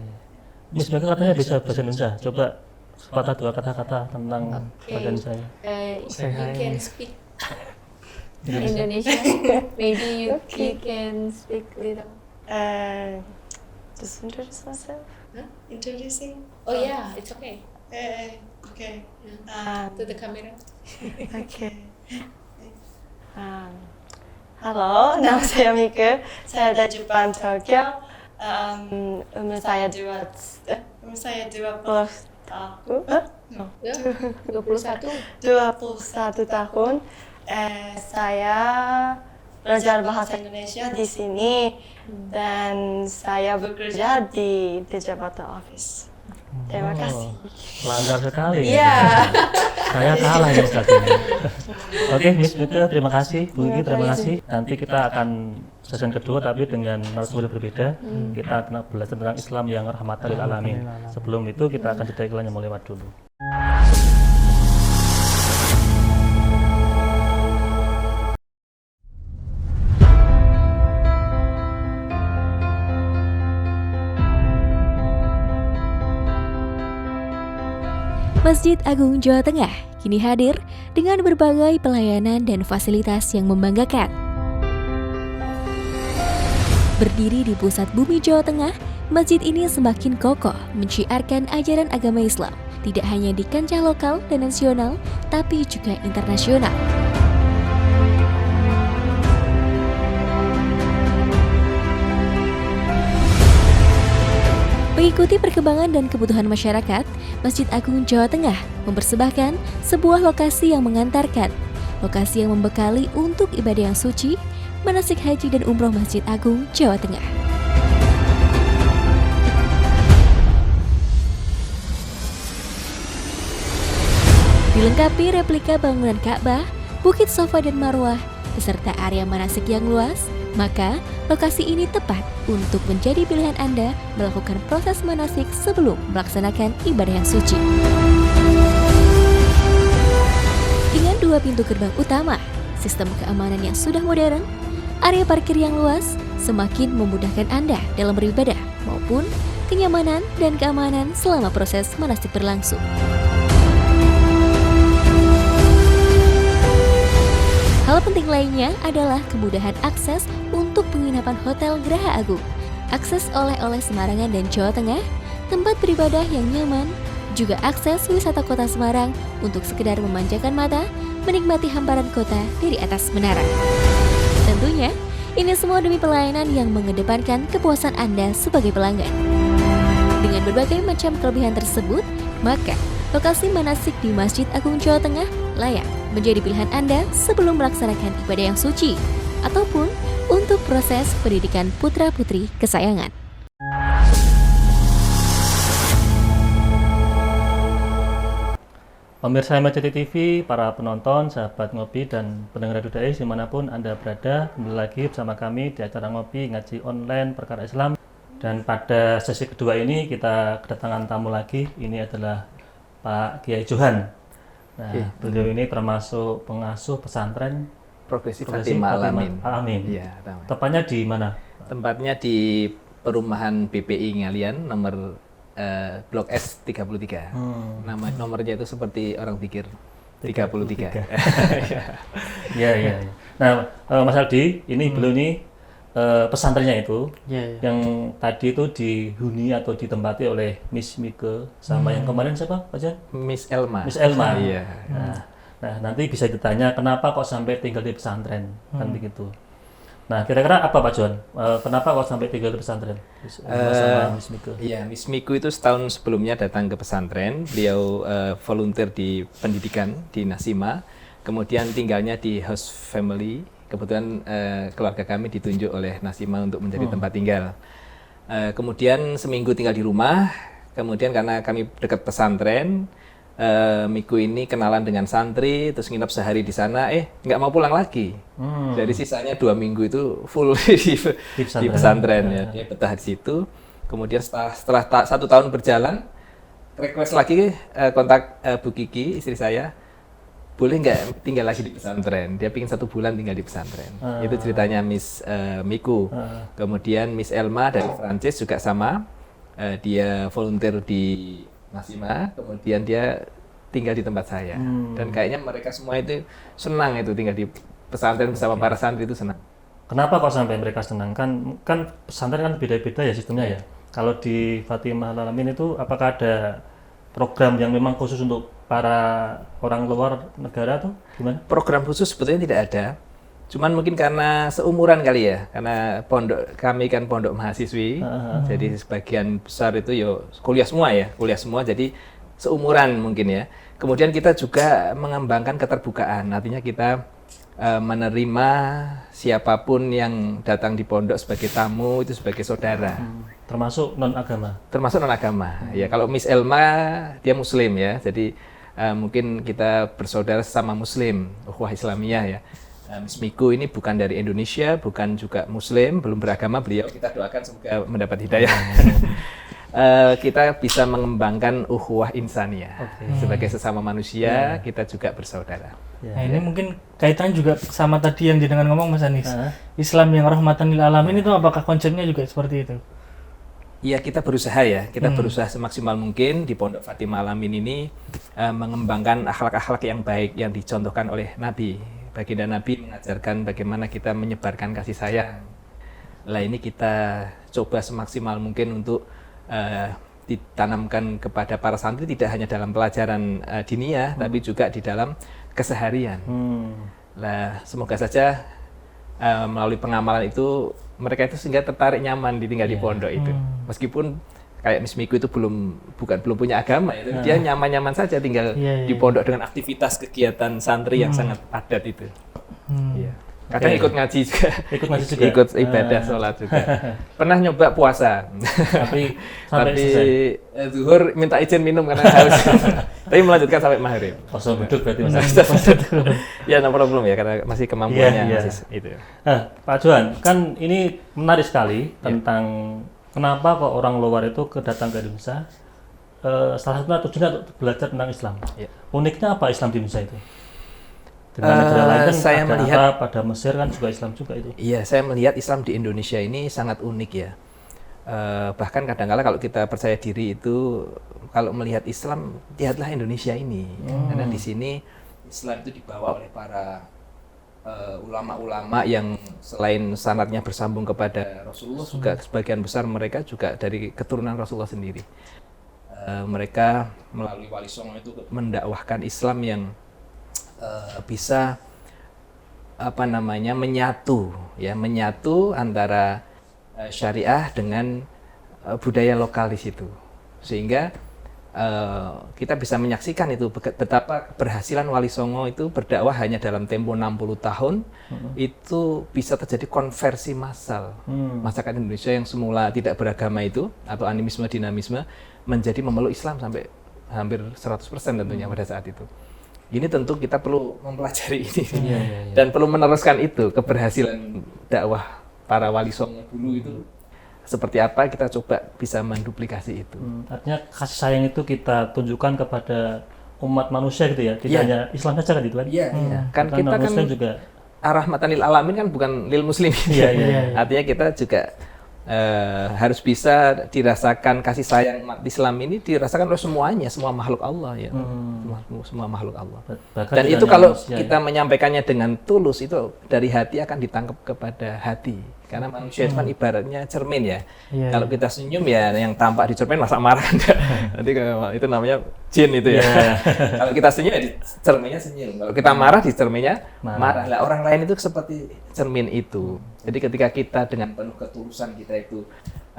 Miss Mega katanya bisa bahasa Indonesia. Coba sepatah dua kata-kata tentang badan saya. You can speak Indonesia. Maybe you can speak little. Just introduce myself. Introducing. Oh yeah, it's okay. Okay. To the camera. Okay. Halo, nama saya Mika. Saya dari Jepang, Tokyo. Umur saya 21 tahun. 21 tahun. Saya belajar bahasa Indonesia di sini dan saya bekerja di Jakarta Office. Terima kasih. Lancar sekali. Iya. Saya kalah ya tadi. Oke, Miss Mika, terima kasih. Bu Iki, terima kasih. Nanti kita akan sesi kedua tapi dengan narasumber berbeda. Kita akan belajar tentang Islam yang rahmatan lil alamin. Sebelum itu kita akan jeda iklan yang mau lewat dulu. Masjid Agung Jawa Tengah kini hadir dengan berbagai pelayanan dan fasilitas yang membanggakan. Berdiri di pusat bumi Jawa Tengah, masjid ini semakin kokoh menciarkan ajaran agama Islam, tidak hanya di kancah lokal dan nasional, tapi juga internasional. Mengikuti perkembangan dan kebutuhan masyarakat, Masjid Agung Jawa Tengah mempersembahkan sebuah lokasi yang mengantarkan, lokasi yang membekali untuk ibadah yang suci, manasik haji dan umroh Masjid Agung Jawa Tengah. Dilengkapi replika bangunan Ka'bah, Bukit Safa dan Marwah, beserta area manasik yang luas, maka lokasi ini tepat untuk menjadi pilihan Anda melakukan proses manasik sebelum melaksanakan ibadah yang suci. Dengan 2 pintu gerbang utama, sistem keamanan yang sudah modern, area parkir yang luas semakin memudahkan Anda dalam beribadah maupun kenyamanan dan keamanan selama proses manasik berlangsung. Hal penting lainnya adalah kemudahan akses untuk penginapan Hotel Geraha Agung, akses oleh-oleh Semarangan dan Jawa Tengah, tempat beribadah yang nyaman, juga akses wisata kota Semarang untuk sekedar memanjakan mata, menikmati hamparan kota dari atas menara. Tentunya, ini semua demi pelayanan yang mengedepankan kepuasan Anda sebagai pelanggan. Dengan berbagai macam kelebihan tersebut, maka lokasi manasik di Masjid Agung Jawa Tengah layak menjadi pilihan Anda sebelum melaksanakan ibadah yang suci ataupun untuk proses pendidikan putra-putri kesayangan. Pemirsa MCT TV, para penonton, sahabat ngopi dan pendengar Radio Dais dimanapun Anda berada, kembali lagi bersama kami di acara ngopi ngaji online perkara Islam. Dan pada sesi kedua ini kita kedatangan tamu lagi. Ini adalah Pak Kiai Johan. Nah, beliau ini termasuk pengasuh pesantren Progresif Fatimah Al-Amin. Al-Amin. Iya, Tepatnya di mana? tempatnya di perumahan BPI Ngalian nomor Blok S 33. Nomornya itu seperti orang pikir 33. Iya. Nah, Mas Aldi, ini beliau ini pesantrennya itu yang tadi itu dihuni atau ditempati oleh Miss Mike sama yang kemarin siapa Pak Jan? Miss Elma. Miss Elma. Iya. Nah, nanti bisa ditanya kenapa kok sampai tinggal di pesantren kan begitu. Nah, kira-kira apa Pak John? Kenapa kok sampai tinggal di pesantren sama Miss Mike? Iya, Miss Miku itu setahun sebelumnya datang ke pesantren. Beliau volunteer di pendidikan di Nasima. Kemudian tinggalnya di host family. Kebetulan keluarga kami ditunjuk oleh Nasima untuk menjadi tempat tinggal. Kemudian seminggu tinggal di rumah. Kemudian karena kami dekat pesantren, Miku ini kenalan dengan santri, terus nginep sehari di sana, nggak mau pulang lagi. Jadi sisanya 2 minggu itu full di pesantren ya. Dia betah di situ. Kemudian setelah 1 tahun berjalan, request lagi kontak Bu Kiki, istri saya. Boleh nggak tinggal lagi di pesantren? Dia pingin 1 bulan tinggal di pesantren. Itu ceritanya Miss Miku. Kemudian Miss Elma dari Prancis juga sama. Dia volunteer di Nasima. Kemudian dia tinggal di tempat saya. Dan kayaknya mereka semua itu senang itu tinggal di pesantren bersama para santri itu senang. Kenapa kok sampai mereka senang? Kan pesantren kan beda-beda ya sistemnya ya. Kalau di Fatimah Al-Alamin itu apakah ada program yang memang khusus untuk para orang luar negara tuh gimana? Program khusus sebetulnya tidak ada. Cuman mungkin karena seumuran kali ya. Karena kami kan pondok mahasiswi. Jadi sebagian besar itu kuliah semua ya. Kuliah semua jadi seumuran mungkin ya. Kemudian kita juga mengembangkan keterbukaan. Artinya kita menerima siapapun yang datang di pondok sebagai tamu itu sebagai saudara. Termasuk non-agama? Termasuk non-agama. Ya, kalau Miss Elma dia muslim ya. Jadi mungkin kita bersaudara sesama muslim, ukhuwah Islamiyah ya. Miss Miku ini bukan dari Indonesia, bukan juga muslim, belum beragama. Beliau kita doakan semoga mendapat hidayah. Kita bisa mengembangkan ukhuwah insaniyah. Sebagai sesama manusia, kita juga bersaudara. Nah, ini mungkin kaitannya juga sama tadi yang jenengan ngomong Mas Anis. Islam yang rahmatan lil alamin itu apakah konsepnya juga seperti itu? Iya, kita berusaha ya. Kita berusaha semaksimal mungkin di Pondok Fatimah Al-Amin ini mengembangkan akhlak-akhlak yang baik yang dicontohkan oleh Nabi. Baginda Nabi mengajarkan bagaimana kita menyebarkan kasih sayang. Lah ini kita coba semaksimal mungkin untuk ditanamkan kepada para santri tidak hanya dalam pelajaran diniyah tapi juga di dalam keseharian. Lah semoga saja melalui pengamalan itu mereka itu sehingga tertarik nyaman tinggal di pondok itu. Meskipun kayak Miss Miku itu belum punya agama ya, dia nyaman-nyaman saja tinggal Iya, di pondok dengan aktivitas kegiatan santri yang sangat padat itu. Iya. Kadang ikut ngaji juga, Ikut ngaji juga? ikut ibadah sholat juga. Pernah nyoba puasa, Tapi sampai tapi selesai. zuhur minta izin minum karena haus, tapi melanjutkan sampai maghrib. Kosong duduk berarti Mas. Ya no problem ya karena masih kemampuannya Iya, iya. masih itu. Nah, Pak Johan, kan ini menarik sekali tentang kenapa kok orang luar itu datang ke Indonesia. Salah satunya tujuannya untuk belajar tentang Islam. Iya. Uniknya apa Islam di Indonesia itu? Dengan negara lain kan saya ada melihat- Arab, pada Mesir kan juga Islam juga itu. Iya, saya melihat Islam di Indonesia ini sangat unik ya. Bahkan kadang-kala kalau kita percaya diri itu, kalau melihat Islam, lihatlah Indonesia ini. Karena di sini Islam itu dibawa oleh para ulama-ulama yang selain sanadnya bersambung kepada Rasulullah, juga sebagian besar mereka juga dari keturunan Rasulullah sendiri. Mereka melalui Wali Songo itu mendakwahkan Islam yang bisa menyatu antara syariah dengan budaya lokal di situ, sehingga kita bisa menyaksikan itu betapa keberhasilan Wali Songo itu berdakwah hanya dalam tempo 60 tahun itu bisa terjadi konversi massal. Masyarakat Indonesia yang semula tidak beragama itu atau animisme dinamisme menjadi memeluk Islam sampai hampir 100% tentunya pada saat itu. Ini tentu kita perlu mempelajari ini dan perlu meneruskan itu keberhasilan dakwah para Wali Songo dulu itu seperti apa, kita coba bisa menduplikasi itu. Artinya kasih sayang itu kita tunjukkan kepada umat manusia gitu ya, tidak Iya. hanya Islam saja kan itu kan? Iya, kan Bukan kita kan non-Muslim juga. rahmatan lil alamin kan bukan lil muslim. Iya, iya. Artinya kita juga harus bisa dirasakan kasih sayang umat Islam ini dirasakan oleh semuanya, semua makhluk Allah ya. Semua makhluk Allah. Bahkan Dan tidak itu hanya kalau manusia, kita menyampaikannya dengan tulus itu dari hati akan ditangkap kepada hati. Karena manusia itu kan ibaratnya cermin ya. Iya, Kalau kita senyum ya yang tampak di cermin masa marah enggak. Nanti kalau itu namanya jin itu ya. Kalau kita senyum ya di cerminnya senyum. Kalau kita marah di cerminnya marah. Lah orang lain itu seperti cermin itu. Jadi ketika kita dengan penuh ketulusan kita itu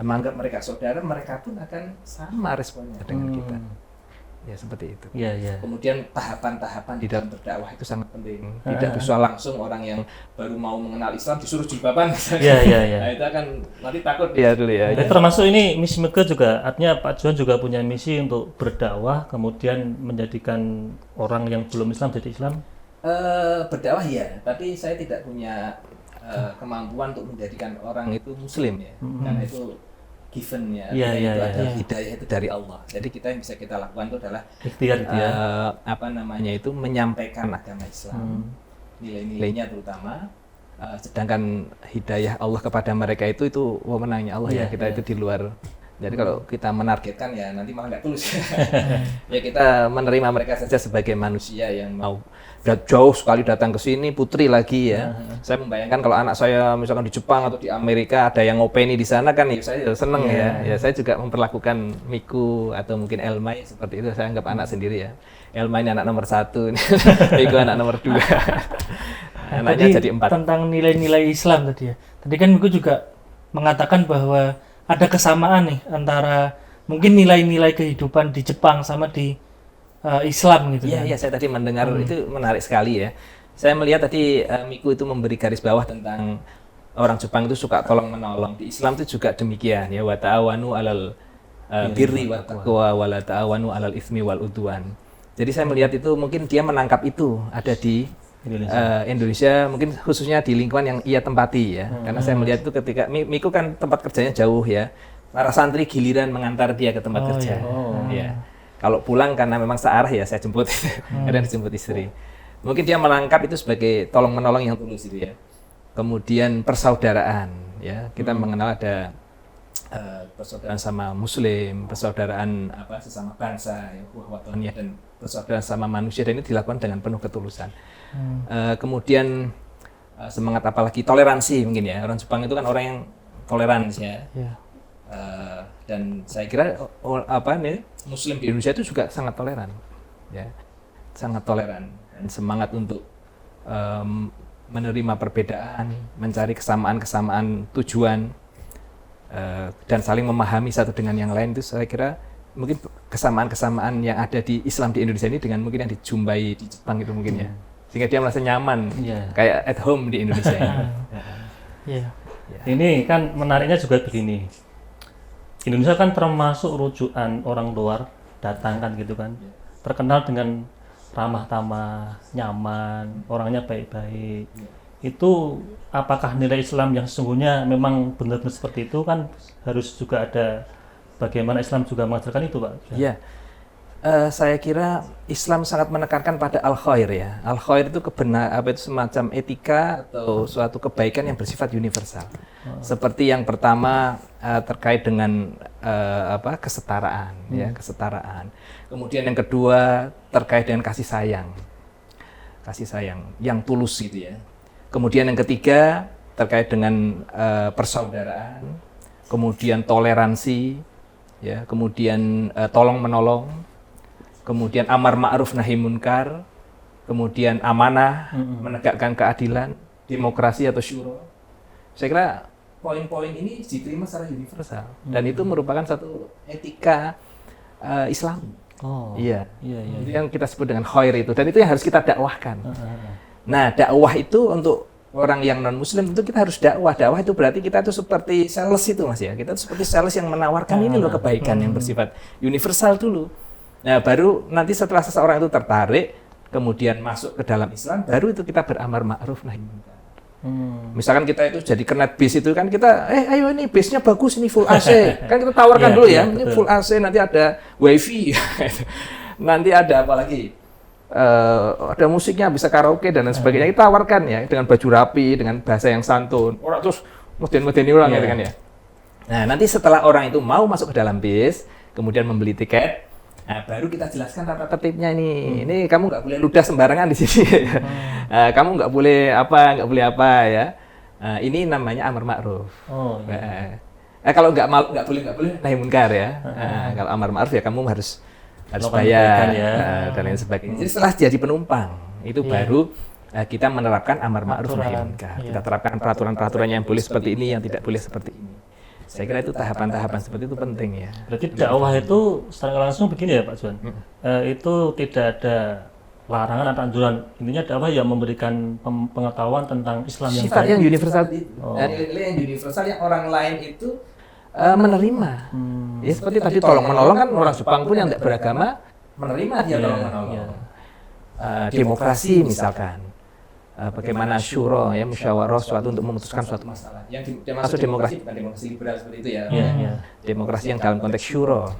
menganggap mereka saudara, mereka pun akan sama responnya dengan kita. Ya seperti itu. Iya, iya. Kemudian tahapan-tahapan di dalam berdakwah itu sangat penting. Tidak bisa langsung orang yang baru mau mengenal Islam disuruh jilbaban misalnya. Iya, iya, iya. Nah, itu akan nanti takut dia dulu ya. Dan termasuk ini misi Mega juga, artinya Pak Johan juga punya misi untuk berdakwah, kemudian menjadikan orang yang belum Islam jadi Islam. Berdakwah ya, tapi saya tidak punya kemampuan untuk menjadikan orang itu Muslim ya. Karena itu given ya, Iya, iya, itu iya. adalah hidayah itu dari Allah. Jadi kita yang bisa kita lakukan itu adalah Ikhtiar gitu ya. itu menyampaikan agama Islam, nilai-nilainya terutama. Sedangkan hidayah Allah kepada mereka itu wewenangnya Allah ya. Kita itu di luar. Jadi kalau kita menargetkan ya nanti malah nggak tulus. Ya kita menerima mereka saja sebagai manusia yang mau jauh sekali datang ke sini, putri lagi ya. Saya membayangkan kalau anak saya misalkan di Jepang atau di Amerika ada yang ngopeni di sana kan ya saya seneng ya. Ya saya juga memperlakukan Miku atau mungkin Elmai seperti itu. Saya anggap anak sendiri ya. Elmai ini anak nomor 1, Miku anak nomor 2. Anaknya Tadi jadi 4. tentang nilai-nilai Islam tadi ya. Tadi kan Miku juga mengatakan bahwa ada kesamaan nih antara mungkin nilai-nilai kehidupan di Jepang sama di Islam gitu. Iya, kan. iya, saya tadi mendengar itu menarik sekali ya. Saya melihat tadi Miku itu memberi garis bawah tentang orang Jepang itu suka tolong menolong. Di Islam itu juga demikian ya, wa ta'awanu 'alal birri wa taqwa wa la ta'awanu 'alal itsmi wal udwan. Jadi saya melihat itu mungkin dia menangkap itu ada di Indonesia, mungkin khususnya di lingkungan yang ia tempati ya. Karena saya melihat itu ketika Miku kan tempat kerjanya jauh ya. Para santri giliran mengantar dia ke tempat kerja. Ya. Kalau pulang karena memang searah ya saya jemput. Kadang dijemput istri. Mungkin dia menangkap itu sebagai tolong menolong yang tulus gitu ya. Kemudian persaudaraan ya. Kita mengenal ada persaudaraan sama Muslim, persaudaraan sesama bangsa, ya, wataniyah dan persaudaraan sama manusia, dan ini dilakukan dengan penuh ketulusan. Kemudian semangat apalagi toleransi mungkin ya, orang Jepang itu kan orang yang toleran ya. Dan saya kira Muslim di Indonesia itu juga sangat toleran, ya, sangat toleran dan semangat untuk menerima perbedaan, mencari kesamaan tujuan. dan saling memahami satu dengan yang lain, itu saya kira mungkin kesamaan-kesamaan yang ada di Islam di Indonesia ini dengan mungkin yang dijumpai di Jepang itu mungkin ya, sehingga dia merasa nyaman kayak at home di Indonesia ini. Iya. Ini kan menariknya juga begini. Indonesia kan termasuk rujukan orang luar datang kan gitu kan. Terkenal dengan ramah tamah, nyaman, orangnya baik-baik. Itu apakah nilai Islam yang sesungguhnya memang benar-benar seperti itu kan harus juga ada bagaimana Islam juga mengajarkan itu, Pak? Iya. Saya kira Islam sangat menekankan pada al-khair ya. Al-khair itu semacam etika atau suatu kebaikan yang bersifat universal. Seperti yang pertama terkait dengan kesetaraan ya, kesetaraan. Kemudian yang kedua terkait dengan kasih sayang. Kasih sayang yang tulus gitu ya. Kemudian yang ketiga terkait dengan persaudaraan, kemudian toleransi ya, kemudian tolong menolong, kemudian amar ma'ruf nahi munkar, kemudian amanah, menegakkan keadilan, demokrasi atau syuro. Saya kira poin-poin ini diterima secara universal dan itu merupakan satu etika Islam. Iya. Itu yang kita sebut dengan khair itu, dan itu yang harus kita dakwahkan. Nah, dakwah itu untuk orang yang non muslim tentu kita harus dakwah. Dakwah itu berarti kita itu seperti sales itu Mas ya. Kita itu seperti sales yang menawarkan ini loh kebaikan yang bersifat universal dulu. Nah, baru nanti setelah seseorang itu tertarik, kemudian masuk ke dalam Islam, baru itu kita beramar ma'ruf nahi munkar. Misalkan kita itu jadi kernet bis itu kan kita, ayo ini bisnya bagus, ini full AC. Kan kita tawarkan dulu ya, ini full AC, nanti ada wifi, nanti ada apa lagi? Ada musiknya, bisa karaoke dan lain sebagainya. Kita tawarkan ya, dengan baju rapi, dengan bahasa yang santun. Orang terus meden-medeni orang gitu kan ya. Nah, nanti setelah orang itu mau masuk ke dalam bis, kemudian membeli tiket, nah, baru kita jelaskan tata tertibnya ini. Ini kamu nggak boleh ludah sembarangan di sini. Kamu nggak boleh apa ya. Ini namanya amar ma'ruf. Kalau nggak boleh nahi munkar ya. Kalau amar ma'ruf ya kamu harus bayar dan lain sebagainya. Jadi setelah jadi penumpang itu baru kita menerapkan amar ma'ruf nahi munkar. Kita terapkan peraturan-peraturan yang boleh seperti ini, yang tidak boleh seperti ini. Saya kira itu tahapan-tahapan seperti itu penting ya. Berarti dakwah itu secara langsung begini ya Pak Juan, itu tidak ada larangan atau anjuran. Intinya dakwah yang memberikan pengetahuan tentang Islam yang sifat baik. yang universal itu. Nilai yang universal yang orang lain itu menerima. Ya seperti tadi tolong menolong kan orang Jepang pun yang tidak beragama menerima dia tolong menolong. Demokrasi misalkan. Bagaimana syuro ya, musyawarah suatu untuk memutuskan suatu masalah. Yang dimaksud demokrasi bukan demokrasi liberal seperti itu ya. Demokrasi yang dalam konteks syuro.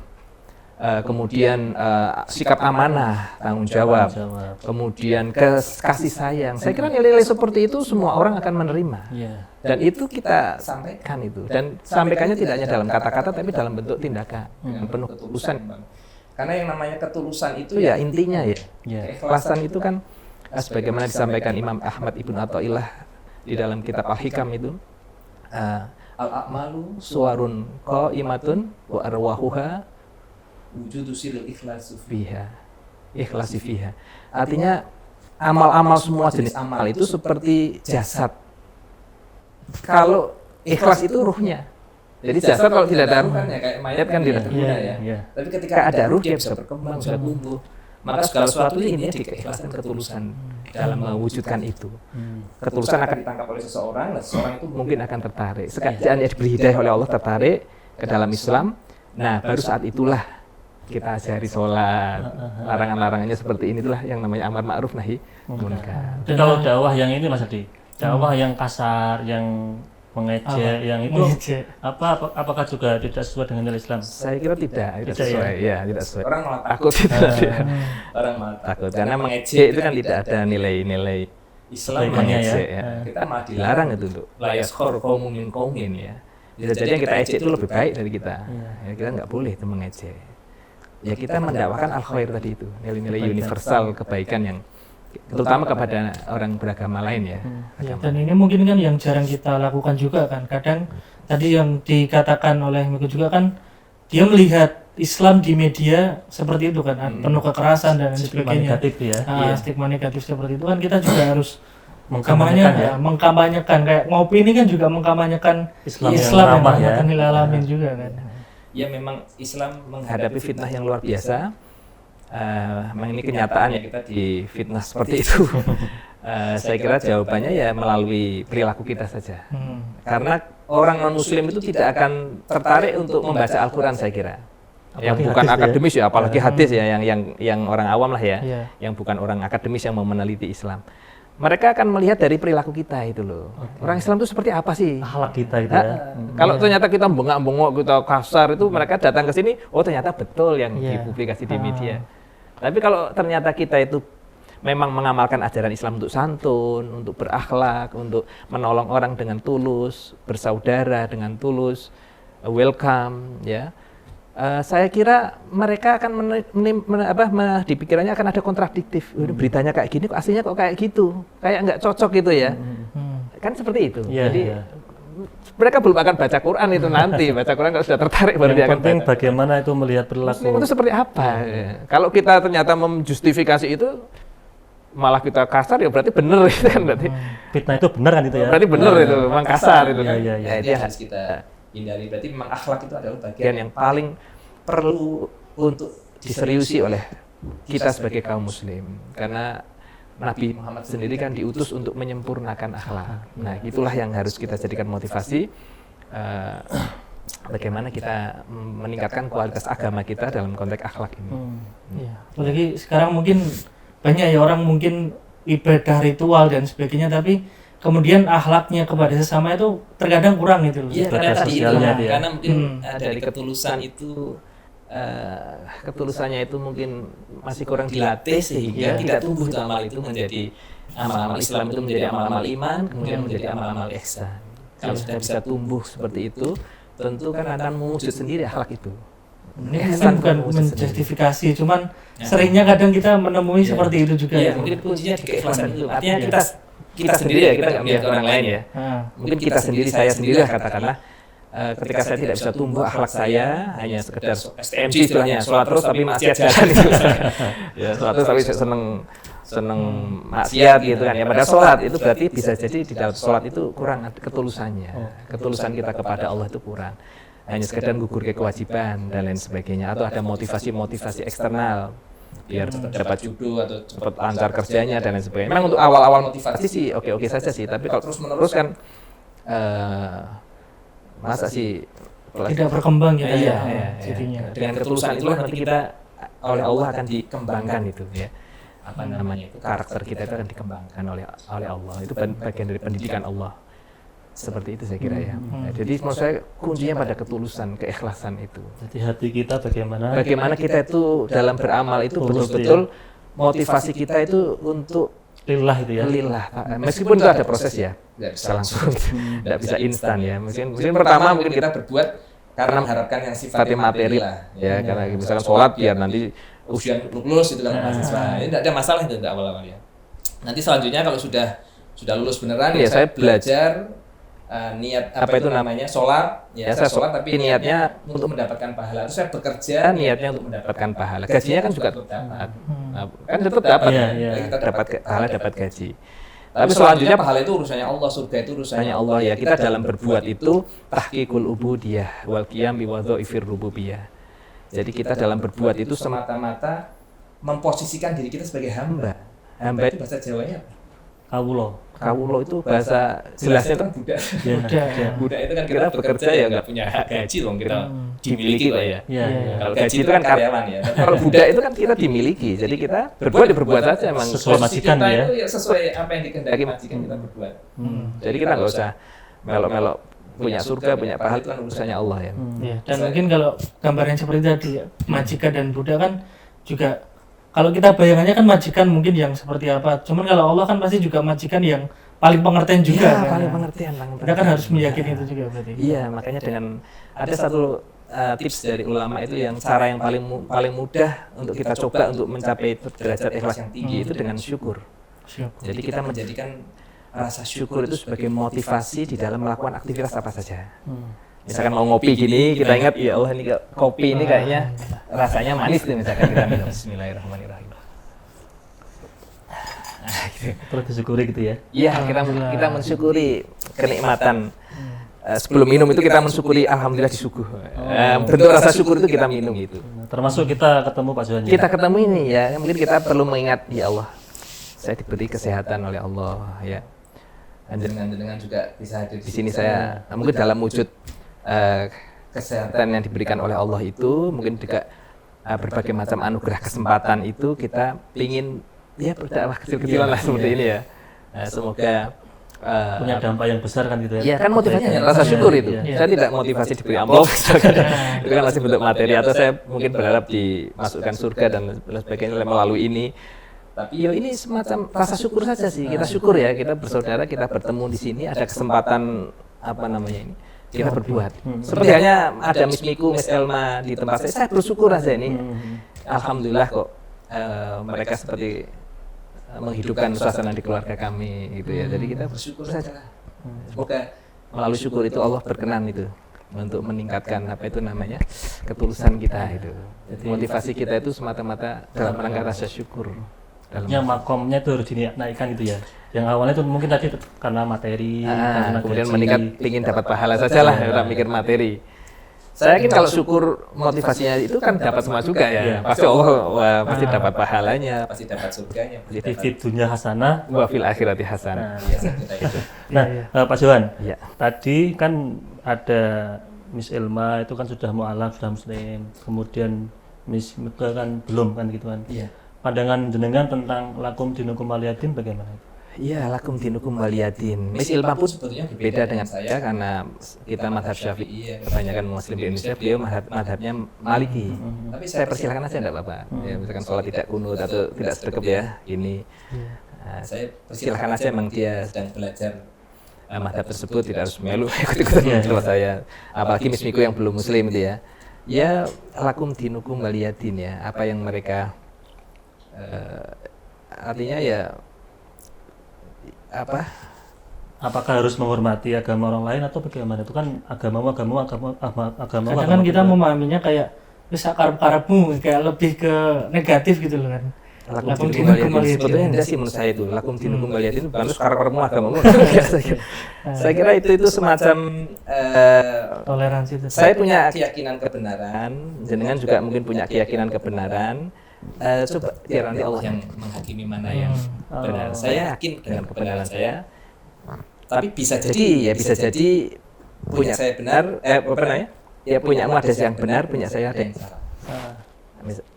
Kemudian sikap amanah, tanggung jawab. Kemudian kasih sayang. Saya kira nilai-nilai seperti itu semua orang akan menerima. Dan itu kita sampaikan itu. Dan sampaikannya tidak hanya dalam kata-kata tapi dalam bentuk tindakan dengan penuh ketulusan. Karena yang namanya ketulusan itu ya intinya ya. Keikhlasan itu kan sebagaimana disampaikan Imam Ahmad Ibn Athaillah di dalam kitab Al-Hikam itu, al-a'malu suwarun qa'imatun wa arwahuha wujudu sirril ikhlasi fiha. Artinya amal-amal semua jenis amal itu seperti jasad. Kalau ikhlas itu ruhnya. Jadi jasad kalau tidak ada ruh kan ya kayak mayat kan tidak berguna ya. Tapi ketika ada ruh dia bisa berkembang, bisa tumbuh. Maka segala sesuatu ini di keikhlasan, ketulusan dalam mewujudkan itu. Ketulusan akan ditangkap oleh seseorang, dan seseorang itu mungkin akan tertarik. Sekalian dia diberi hidayah oleh Allah tertarik ke dalam Islam. Nah, baru saat itulah kita ajari sholat. Larangan-larangannya seperti ini, itulah yang namanya amar ma'ruf nahi munkar. Dan kalau dakwah yang ini Mas Adi, dakwah yang kasar, yang mengejek, yang itu apakah juga tidak sesuai dengan nilai Islam? Saya kira tidak sesuai. Ya, tidak sesuai. Orang malah takut itu. Orang malah takut karena mengejek itu kan tidak ada nilai-nilai Islam mengejek ya. Kita malah dilarang itu untuk la yaskhur qaumun min qaumin ya. Bisa jadi yang kita ejek itu lebih baik dari kita. Ya, kita nggak boleh itu mengejek. Ya kita mendakwakan al-khair tadi itu, nilai-nilai universal kebaikan yang terutama kepada orang beragama lain ya. Dan ini mungkin kan yang jarang kita lakukan juga kan. Kadang tadi yang dikatakan oleh Miko juga kan dia melihat Islam di media seperti itu kan, penuh kekerasan dan sebagainya. Negatif ya. Stigma negatif seperti itu kan kita juga harus Mengkampanyekan ya. mengkampanyekan kayak ngopi ini kan juga mengkampanyekan Islam yang yang ramah ya. rahmatan lil alamin juga kan. Ya memang Islam menghadapi fitnah yang luar biasa. Memang ini kenyataan ya, kita di fitnah seperti itu. Saya kira jawabannya ya melalui perilaku kita saja. Karena orang non-muslim itu tidak akan tertarik untuk membaca Al-Quran, saya kira. Yang Apalagi bukan hadis ya. akademis ya, apalagi hadis ya, yang orang awam lah ya, Iya. yang bukan orang akademis yang mau meneliti Islam. Mereka akan melihat dari perilaku kita itu loh. Orang Islam itu seperti apa sih? Akhlak kita itu ya. Kalau ternyata kita bengak-bengok, kita kasar, itu mereka datang ke sini, oh ternyata betul yang Iya. dipublikasi di media. Tapi kalau ternyata kita itu memang mengamalkan ajaran Islam untuk santun, untuk berakhlak, untuk menolong orang dengan tulus, bersaudara dengan tulus, welcome, ya. Saya kira mereka akan di pikirannya akan ada kontradiktif. Beritanya kayak gini, kok aslinya kok kayak gitu, kayak nggak cocok gitu ya. Kan seperti itu. Iya, Jadi iya. mereka belum akan baca Quran itu nanti. Baca Quran kalau sudah tertarik baru dia Yang akan penting baca. bagaimana itu melihat perilaku. Muslim itu seperti apa? Ya. Kalau kita ternyata menjustifikasi itu, malah kita kasar ya berarti benar itu kan berarti. Fitnah itu benar kan itu ya. Berarti benar itu, memang kasar itu kan. Iya, iya, iya. Ya, itu yang harus kita hindari. Berarti memang akhlak itu adalah bagian yang paling perlu untuk diseriusi oleh kita sebagai kaum muslim. Karena Nabi Muhammad sendiri kan diutus untuk menyempurnakan akhlak. Nah, itulah yang harus kita jadikan motivasi. Bagaimana kita meningkatkan kualitas agama kita dalam konteks akhlak ini. Iya. Apalagi sekarang mungkin banyak ya orang mungkin ibadah ritual dan sebagainya, tapi kemudian akhlaknya kepada sesama itu terkadang kurang gitu loh. Iya, Ibadah karena tadi itu, sosialnya dia. karena mungkin dari ketulusan itu, ketulusannya itu mungkin masih kurang dilatih sehingga tidak tumbuh tuh amal itu menjadi amal-amal Islam itu menjadi amal-amal iman, kemudian menjadi amal-amal ihsan. Kalau sudah bisa tumbuh seperti itu, tentu kan akan mewujud sendiri akhlak itu. Ini mungkin bukan menjustifikasi, cuman seringnya kadang kita menemui seperti itu juga. Iya, mungkin kuncinya di keikhlasan itu. Artinya kita sendiri ya, kita nggak melihat orang lain ya. Mungkin kita sendiri, saya sendiri lah katakanlah, ketika saya tidak bisa tumbuh akhlak saya, hanya sekedar STMJ istilahnya, sholat terus tapi maksiat jalan gitu. Ya, sholat terus tapi seneng maksiat gitu kan. Ya padahal sholat itu berarti bisa jadi di dalam sholat itu kurang ketulusannya. Ketulusan kita kepada Allah itu kurang. Hanya sekedar gugur ke kewajiban dan lain sebagainya, atau ada motivasi-motivasi eksternal biar dapat judo atau cepat lancar kerjanya dan lain sebagainya. Memang untuk awal-awal motivasi sih oke-oke saja sih, tapi kalau terus-menerus kan masa sih Tidak berkembang gitu iya, jadinya. dengan ketulusan itulah nanti kita oleh Allah akan dikembangkan itu ya, apa namanya itu, karakter kita itu akan dikembangkan oleh Allah. Itu bagian dari pendidikan Allah, seperti itu saya kira ya. Jadi menurut saya kuncinya pada ketulusan, keikhlasan itu. Jadi hati kita Bagaimana kita itu dalam beramal itu betul-betul motivasi kita itu untuk lillah itu ya. lillah. Meskipun itu ada proses ya, nggak bisa langsung, nggak bisa instan ya. Mungkin pertama mungkin kita berbuat karena mengharapkan yang sifatnya materi lah, ya. Karena misalkan sholat biar nanti ujian lulus itu kan mahasiswa. Ini tidak ada masalah itu untuk awal-awal ya. Nanti selanjutnya kalau sudah lulus beneran ya, saya belajar niat apa itu namanya sholat ya, saya sholat tapi niatnya untuk mendapatkan pahala. Terus saya bekerja niatnya untuk mendapatkan pahala. Gajinya kan juga tetap dapat, kan tetap dapat. Kita dapat pahala, dapat gaji. Tapi selanjutnya pahala itu urusannya Allah, surga itu urusannya Allah ya. Kita dalam berbuat itu tahqiqul ubudiyah wal qiyam bi wadhaifir rububiyah. Jadi kita dalam berbuat itu semata-mata memposisikan diri kita sebagai hamba. Hamba itu bahasa Jawanya apa? Kawulo itu bahasa jelasnya kan budak. Budak itu kan kita bekerja ya nggak punya hak gaji dong, kita dimiliki lah ya. Kalau gaji itu kan karyawan ya. Tapi kalau budak itu kan kita dimiliki. Jadi kita berbuat saja emang sesuai majikan kita ya. itu ya sesuai apa yang dikehendaki majikan kita berbuat. Jadi kita nggak usah melok-melok punya surga, punya pahala, itu kan urusannya Allah ya. Dan mungkin kalau gambaran seperti tadi ya, majikan dan budak kan juga, kalau kita bayangannya kan majikan mungkin yang seperti apa, cuman kalau Allah kan pasti juga majikan yang paling pengertian juga kan. Paling pengertian. Kita kan harus meyakini itu juga berarti. Iya, makanya dengan ada satu tips dari ulama itu yang cara yang paling mudah untuk kita coba untuk mencapai derajat ikhlas yang tinggi itu dengan syukur. Jadi kita menjadikan rasa syukur itu sebagai motivasi di dalam melakukan aktivitas apa saja. Misalkan mau ngopi gini, kita ingat ya Allah ini kopi ini kayaknya rasanya manis tuh, misalkan kita minum. Bismillahirrahmanirrahim. Terus disyukuri gitu ya. Iya, kita mensyukuri kenikmatan. Sebelum minum itu kita mensyukuri alhamdulillah disuguh. Bentuk rasa syukur itu kita minum itu. Termasuk kita ketemu Pak Johan. Kita ketemu ini ya, mungkin kita perlu mengingat ya Allah, saya diberi kesehatan oleh Allah ya. Dengan juga bisa hadir di sini saya mungkin dalam wujud kesehatan yang diberikan oleh Allah itu mungkin juga berbagai macam anugerah kesempatan itu kita ingin ya berdakwah kecil-kecilan lah seperti ini ya. Semoga punya dampak yang besar kan gitu ya. Iya kan motivasinya rasa syukur itu. Saya tidak motivasi diberi amplop misalkan. Itu kan masih bentuk materi atau saya mungkin berharap dimasukkan surga dan sebagainya melalui ini. Tapi ya ini semacam rasa syukur saja sih. Kita syukur ya, kita bersaudara, kita bertemu di sini, ada kesempatan apa namanya ini. Kita berbuat. Seperti hanya ada Miss Miku, Miss Elma di tempat saya bersyukur aja ini. Alhamdulillah kok mereka seperti menghidupkan suasana di keluarga kami gitu ya. Jadi kita bersyukur saja. Semoga melalui syukur itu Allah berkenan itu untuk meningkatkan apa itu namanya ketulusan kita itu. Jadi motivasi kita itu semata-mata dalam rangka rasa syukur. Yang makomnya itu harus dinaikkan gitu ya. Yang awalnya itu mungkin tadi karena materi, karena kemudian gaji. meningkat ingin dapat pahala sajalah, orang mikir materi. Saya yakin kalau syukur motivasinya itu kan dapat semua juga ya. Pasti Allah pasti dapat pahalanya, pasti dapat surganya, pasti dapat Di dunia hasanah wa fil akhirati hasanah. Nah, Pak Johan, Iya. tadi kan ada Miss Elma itu kan sudah mu'alaf, sudah muslim. Kemudian Miss Mika kan belum kan gitu kan. Iya. Pandangan jenengan tentang lakum dinukum waliyadin bagaimana itu? Iya, lakum dinukum waliyadin. Miss Ilma pun sebetulnya berbeda dengan saya karena kita madhab Syafi'i, kebanyakan muslim di Indonesia, beliau madhabnya Maliki. Tapi saya persilahkan aja enggak apa-apa. Ya, misalkan sholat tidak kunut atau tidak sedekap ya, ini. Saya persilahkan aja, memang dia sedang belajar madhab tersebut, tidak harus melu ikut-ikutan kalau saya. Apalagi Miss Miku yang belum muslim itu ya. Ya, lakum dinukum waliyadin ya, apa yang mereka artinya ya apakah harus menghormati agama orang lain atau bagaimana? Itu kan agama. Kadang kan kita memahaminya kayak bisa karep-karepmu, kayak lebih ke negatif gitu loh kan. Lakum dinukum waliyadin sebetulnya enggak sih menurut saya itu. Lakum dinukum waliyadin bukan terus karep-karepmu agamamu. Saya kira itu semacam Toleransi itu. saya punya keyakinan kebenaran, jenengan juga mungkin punya keyakinan kebenaran. Coba biar nanti Allah yang menghakimi mana yang benar. Saya yakin dengan kebenaran saya. Tapi bisa jadi punya saya benar, apa namanya? Ya punyamu ada yang benar, punya saya ada yang salah.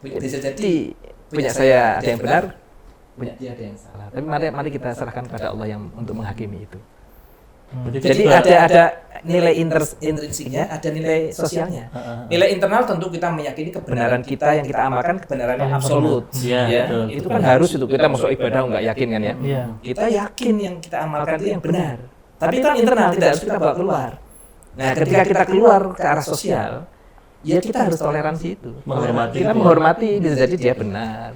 Bisa jadi punya saya ada yang benar, punya dia ada yang salah. Tapi mari kita serahkan pada Allah yang untuk menghakimi itu. Jadi ada nilai intrinsiknya, ada nilai sosialnya. Nilai internal tentu kita meyakini kebenaran kita yang kita amalkan kebenaran yang absolut. Ya, betul. Itu kan harus itu kita masuk ibadah nggak yakin kan ya. Iya. Kita yakin yang kita amalkan itu yang benar. Tapi kan internal tidak harus kita bawa keluar. Nah, ketika kita keluar ke arah sosial, ya kita harus toleransi itu. Menghormati Kita itu. menghormati, bisa jadi dia benar.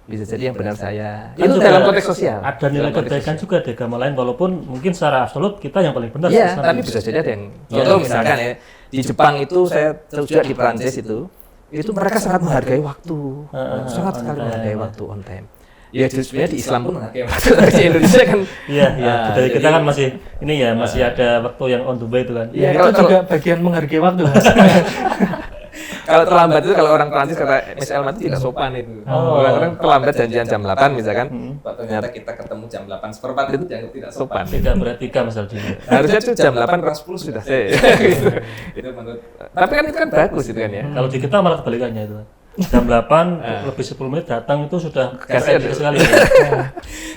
Bisa jadi yang benar saya. Kan Itu juga dalam konteks sosial. Ada nilai Dalam konteks kebaikan sosial. juga di agama lain walaupun mungkin secara absolut kita yang paling benar. Iya, Islam. tapi bisa jadi ada yang contoh misalkan ya di Jepang itu saya tahu juga di Prancis itu mereka sangat menghargai waktu, sangat sekali menghargai waktu on time. Ya sebenarnya di Islam pun menghargai waktu, tapi di Indonesia kan Iya, budaya kita jadi- kan masih ini ya, masih ada waktu yang on the way itu kan. Ya, kalau- itu juga bagian menghargai waktu. kalau terlambat itu kalau orang Prancis kata Miss Elma itu tidak sopan itu. Orang-orang terlambat janjian jam 8 misalkan, ternyata kita ketemu jam 8:15 itu dianggap tidak sopan. Tidak beretika misal di. Harusnya itu jam 8:10 sudah gitu. Itu menurut. Tapi kan itu kan bagus itu kan ya. Kalau di kita malah kebalikannya itu. Jam 8 lebih 10 menit datang itu sudah Kasihan. etika sekali.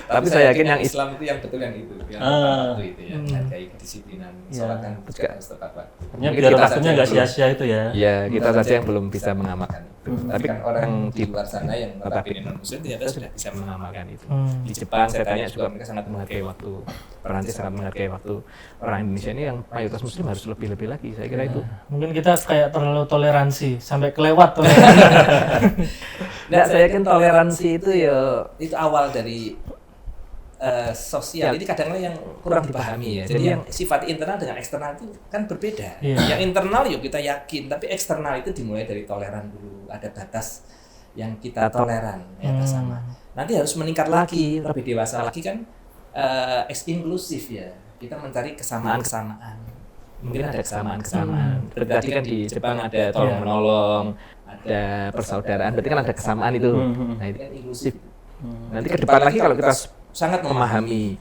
Tapi saya yakin yang Islam itu yang betul yang itu, yang Ah. tepat itu ya, menghargai kedisiplinan, sholat kan juga harus tepat Pak. Hanya Mungkin biar kita waktunya saja nggak belum- sia-sia itu ya. Ya kita saja yang belum bisa mengamalkan itu. Tapi kan orang di luar sana yang notabene non muslim ternyata sudah bisa mengamalkan itu. Di Jepang saya tanya juga mereka sangat menghargai waktu. Perancis sangat menghargai waktu. Orang Indonesia ini yang mayoritas muslim harus lebih-lebih lagi. Saya kira itu. Mungkin kita kayak terlalu toleransi sampai kelewat toleransi. Nah, saya yakin toleransi itu ya itu awal dari sosial. Ini kadang-kadang yang kurang dipahami ya. Jadi yang sifat internal dengan eksternal itu kan berbeda. Iya. Yang internal yuk kita yakin, tapi eksternal itu dimulai dari toleran dulu. Ada batas yang kita toleran ya sama. nanti harus meningkat lagi, lebih dewasa lagi kan, inklusif ya. Kita mencari kesamaan-kesamaan. Mungkin ada kesamaan-kesamaan. Seperti tadi kan di Jepang ada tolong menolong, ada persaudaraan, berarti kan ada kesamaan itu. Nah itu kan inklusif. Nanti ke depan lagi kalau kita sangat memahami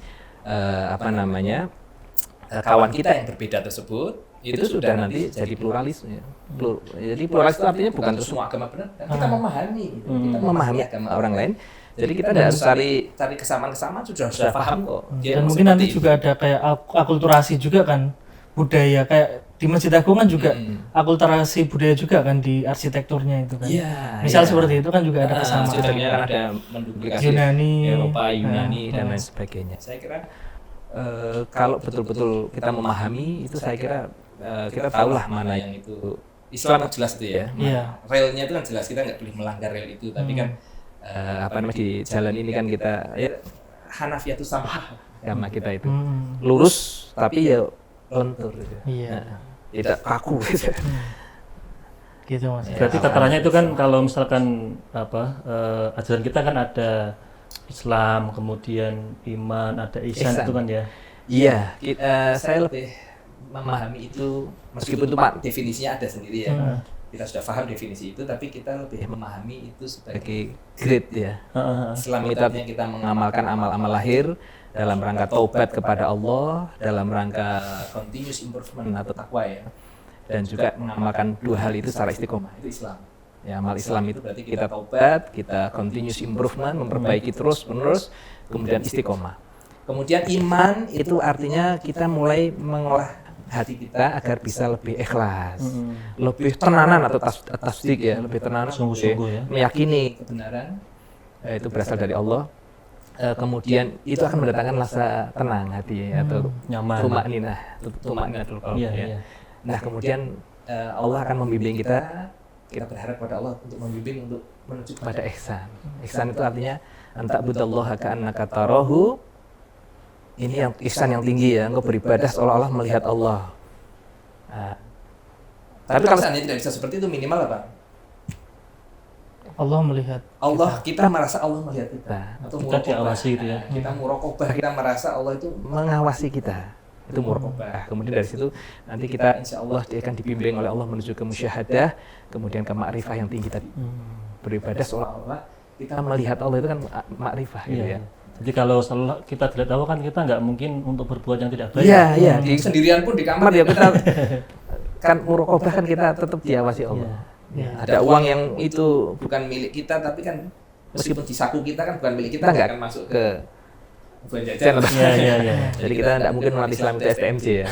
kawan kita yang berbeda tersebut, itu sudah nanti jadi pluralisme. Jadi pluralis itu artinya bukan terus semua agama benar, kita memahami, kita memahami agama orang lain. Jadi kita harus cari kesamaan-kesamaan, sudah paham kok. Dan mungkin nanti juga ada kayak akulturasi juga kan, budaya kayak di Masjid Agung kan juga akulturasi budaya juga kan di arsitekturnya itu kan. Misal seperti itu kan juga ada kesamaan. Arsitekturnya kan ada menduplikasi Yunani, Eropa, Yunani dan lain sebagainya. Saya kira kalau betul-betul kita memahami itu, saya kira kita tahulah mana yang itu Islam jelas itu ya. Relnya itu kan jelas, kita nggak boleh melanggar rel itu, tapi kan di jalan ini kan kita Hanafiyatus Samhah agama kita itu lurus tapi ya lentur gitu. Tidak kaku gitu. Gitu Mas. Berarti tatarannya itu kan kalau misalkan ajaran kita kan ada Islam, kemudian iman, ada ihsan itu kan ya. Iya, saya lebih memahami itu, meskipun itu definisinya ada sendiri ya. Kita sudah paham definisi itu, tapi kita lebih memahami itu sebagai grade ya. Islam itu artinya kita mengamalkan amal-amal lahir dalam rangka taubat kepada Allah, dalam rangka continuous improvement atau takwa ya. Dan juga mengamalkan dua hal itu secara istiqomah, itu Islam. Ya, amal Islam itu berarti kita taubat, kita continuous improvement, memperbaiki terus-menerus, kemudian istiqomah. Kemudian iman itu artinya kita mulai mengolah hati kita agar bisa lebih ikhlas, lebih tenanan atau tasdik ya, lebih tenanan, sungguh-sungguh ya, meyakini kebenaran itu berasal dari Allah. Kemudian itu akan mendatangkan rasa tenang hati atau nyaman, tumakninatul qalb ya. Nah kemudian Allah akan membimbing kita berharap pada Allah untuk membimbing untuk menuju kepada ihsan. Ihsan itu artinya anta'budallaha ka'annaka tarahu. Ini yang ihsan yang tinggi ya, engkau beribadah seolah-olah melihat Allah. Tapi kalau ihsannya tidak bisa seperti itu, minimal apa? Allah melihat. Kita merasa Allah melihat kita. Atau kita diawasi gitu ya. Kita muraqabah, kita merasa Allah itu mengawasi kita. Itu muraqabah. Kemudian dari situ nanti kita insya Allah akan dibimbing oleh Allah menuju ke musyahadah, kemudian ke ma'rifah yang tinggi tadi. Beribadah seolah-olah kita melihat Allah itu kan ma'rifah gitu ya. Jadi kalau kita tidak tahu kan kita nggak mungkin untuk berbuat yang tidak baik. Iya. Di sendirian pun di kamar ya kita kan muraqabah kan kita tetap diawasi Allah. Ada uang yang itu bukan milik kita, tapi kan meskipun di saku kita kan bukan milik kita, nggak akan masuk ke bukan jajan. Jadi kita tidak mungkin umat Islam itu STMJ ya.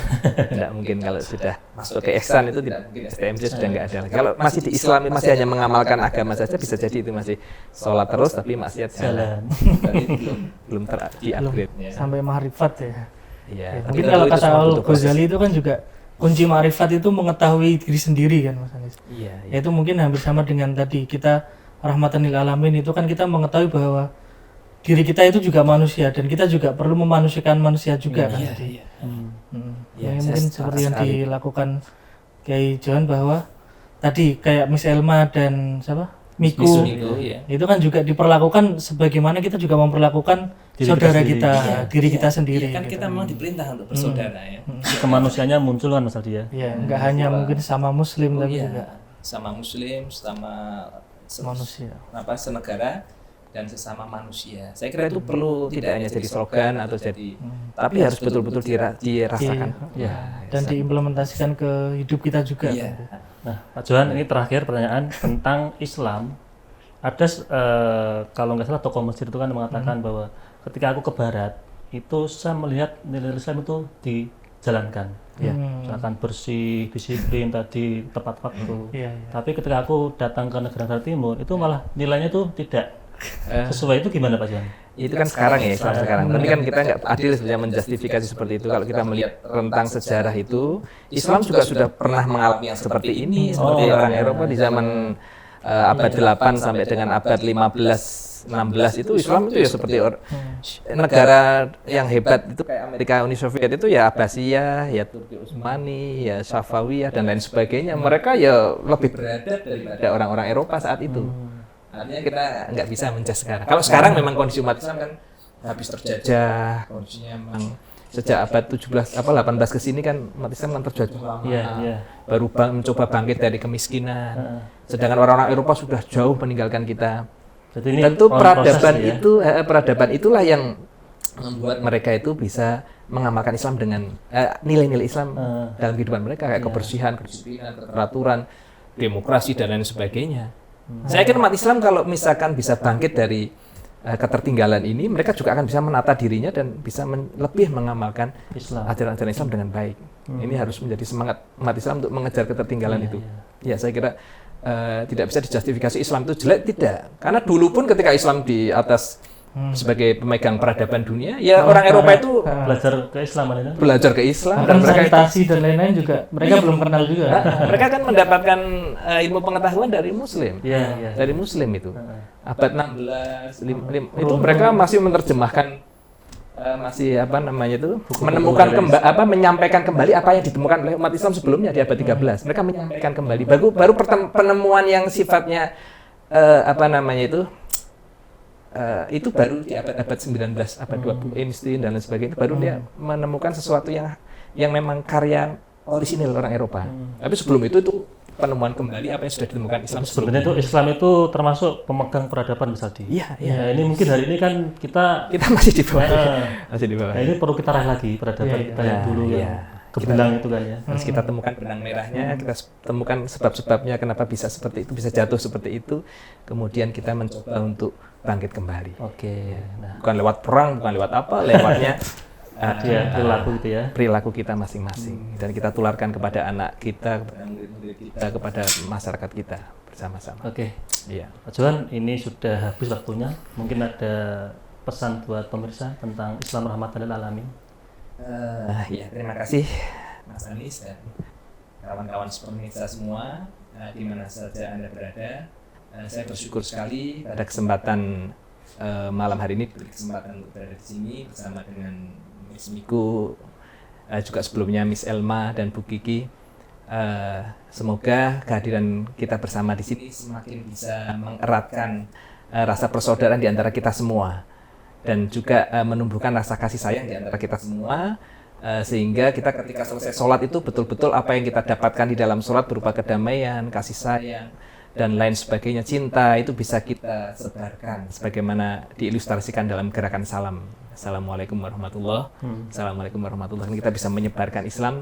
Tidak mungkin kalau sudah masuk ke ihsan itu tidak mungkin STMJ sudah nggak ada. Kalau masih di Islam masih hanya mengamalkan agama saja, bisa jadi itu masih sholat terus tapi maksiat jalan. Berarti belum di-upgrade. Sampai ma'rifat ya. Iya. Mungkin kalau kata Al-Ghazali itu kan juga kunci ma'rifat itu mengetahui diri sendiri kan Mas Anis. Iya. Itu mungkin hampir sama dengan tadi kita rahmatan lil alamin itu kan kita mengetahui bahwa diri kita itu juga manusia dan kita juga perlu memanusiakan manusia juga kan. Mungkin seperti yang dilakukan Kiai John bahwa tadi kayak Miss Elma dan Miku itu kan juga diperlakukan sebagaimana kita juga memperlakukan saudara kita, diri kita sendiri. Kan kita memang diperintah untuk bersaudara ya. Kemanusiaannya muncul kan Mas Aldi ya. Iya, enggak hanya mungkin sama muslim tapi juga sama muslim, sama manusia. Senegara dan sesama manusia. Saya kira itu perlu tidak hanya jadi slogan atau jadi tapi harus betul-betul dirasakan. Dan diimplementasikan ke hidup kita juga. Nah, Pak Johan, ini terakhir pertanyaan tentang Islam. Ada kalau nggak salah tokoh Mesir itu kan mengatakan bahwa ketika aku ke barat itu saya melihat nilai Islam itu dijalankan. Misalkan bersih, disiplin tadi, tepat waktu. Tapi ketika aku datang ke negara timur itu malah nilainya itu tidak sesuai. Itu gimana Pak Johan? Itu kan sekarang ya, Islam sekarang. Tapi kan kita nggak adil sebenarnya menjustifikasi seperti itu. Kalau kita melihat rentang sejarah itu, Islam juga sudah pernah mengalami yang seperti ini, seperti orang Eropa di zaman abad 8 sampai dengan abad 15-16 itu Islam itu ya seperti negara yang hebat itu kayak Amerika, Uni Soviet itu ya Abbasiyah, ya Turki Utsmani, ya Safawiyah dan lain sebagainya. Mereka ya lebih beradab daripada orang-orang Eropa saat itu. Artinya kita nggak bisa menjudge sekarang. Kalau sekarang memang kondisi umat Islam kan habis terjajah, kondisinya memang sejak abad 18 ke sini kan umat Islam kan terjajah lama. Baru mencoba bangkit dari kemiskinan. Sedangkan orang-orang Eropa sudah jauh meninggalkan kita. Jadi ini Tentu peradaban ya? peradaban itulah yang membuat mereka itu bisa mengamalkan Islam dengan nilai-nilai Islam dalam kehidupan mereka kayak kebersihan, kedisiplinan, keteraturan, demokrasi dan lain sebagainya. Saya kira umat Islam kalau misalkan bisa bangkit dari ketertinggalan ini, mereka juga akan bisa menata dirinya dan bisa lebih mengamalkan ajaran-ajaran Islam dengan baik. Ini harus menjadi semangat umat Islam untuk mengejar ketertinggalan itu. Ya, saya kira tidak bisa dijustifikasi Islam itu jelek, tidak. Karena dulu pun ketika Islam di atas sebagai pemegang peradaban dunia, ya orang Eropa itu belajar keislaman itu. Belajar ke Islam Bahkan dan mereka sanitasi dan lain-lain juga mereka belum kenal juga. mereka kan mendapatkan ilmu pengetahuan dari Muslim. Iya. Dari Muslim itu. Abad 16, itu mereka masih menerjemahkan masih menemukan menyampaikan kembali apa yang ditemukan oleh umat Islam sebelumnya di abad 13. Mereka menyampaikan kembali baru penemuan yang sifatnya itu baru di abad 19, abad 20 Einstein dan lain sebagainya, baru dia menemukan sesuatu yang memang karya orisinil orang Eropa. Tapi sebelum itu penemuan kembali apa yang sudah ditemukan Islam Sebenarnya itu Islam itu termasuk pemegang peradaban misalnya. Iya. Ya, ini mungkin hari ini kan kita masih di bawah. Masih di bawah. Nah, ini perlu kita raih lagi peradaban kita yang dulu yang kebilang itu kan ya. Harus kita temukan benang merahnya, kita temukan sebab-sebabnya kenapa bisa seperti itu, bisa jatuh seperti itu. Kemudian kita mencoba untuk bangkit kembali. Oke. Nah, Bukan lewat perang, bukan lewat apa, lewatnya perilaku gitu ya. Perilaku kita masing-masing dan kita tularkan kepada anak kita, kepada murid-murid kita, kepada masyarakat kita bersama-sama. Oke. Iya. Pak Johan, ini sudah habis waktunya. Mungkin ada pesan buat pemirsa tentang Islam rahmatan lil alamin. Ya, terima kasih Mas Anis dan kawan-kawan pemirsa semua di mana saja Anda berada. Saya bersyukur sekali pada kesempatan malam hari ini diberi kesempatan untuk berada di sini bersama dengan Miss Miku, juga sebelumnya Miss Elma dan Bu Kiki. Semoga kehadiran kita bersama di sini semakin bisa mengeratkan rasa persaudaraan di antara kita semua dan juga menumbuhkan rasa kasih sayang di antara kita semua, sehingga kita ketika selesai sholat itu betul-betul apa yang kita dapatkan di dalam sholat berupa kedamaian, kasih sayang dan lain sebagainya, cinta, itu bisa kita sebarkan sebagaimana diilustrasikan dalam gerakan salam. Assalamualaikum warahmatullahi wabarakatuh. Assalamualaikum warahmatullahi wabarakatuh. Kita bisa menyebarkan Islam,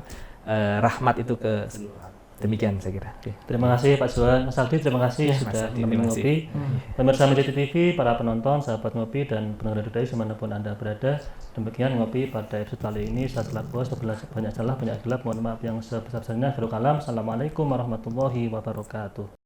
rahmat itu ke seluruh. Demikian saya kira. Terima kasih Pak Johan, Mas Aldi, terima kasih sudah menemani Ngopi. Pemirsa Media TV, para penonton, sahabat Ngopi dan pendengar Dudai dimanapun Anda berada. Demikian Ngopi pada episode kali ini. Saya telah bos, banyak salah, banyak gelap. Mohon maaf yang sebesar-besarnya. Assalamualaikum warahmatullahi wabarakatuh.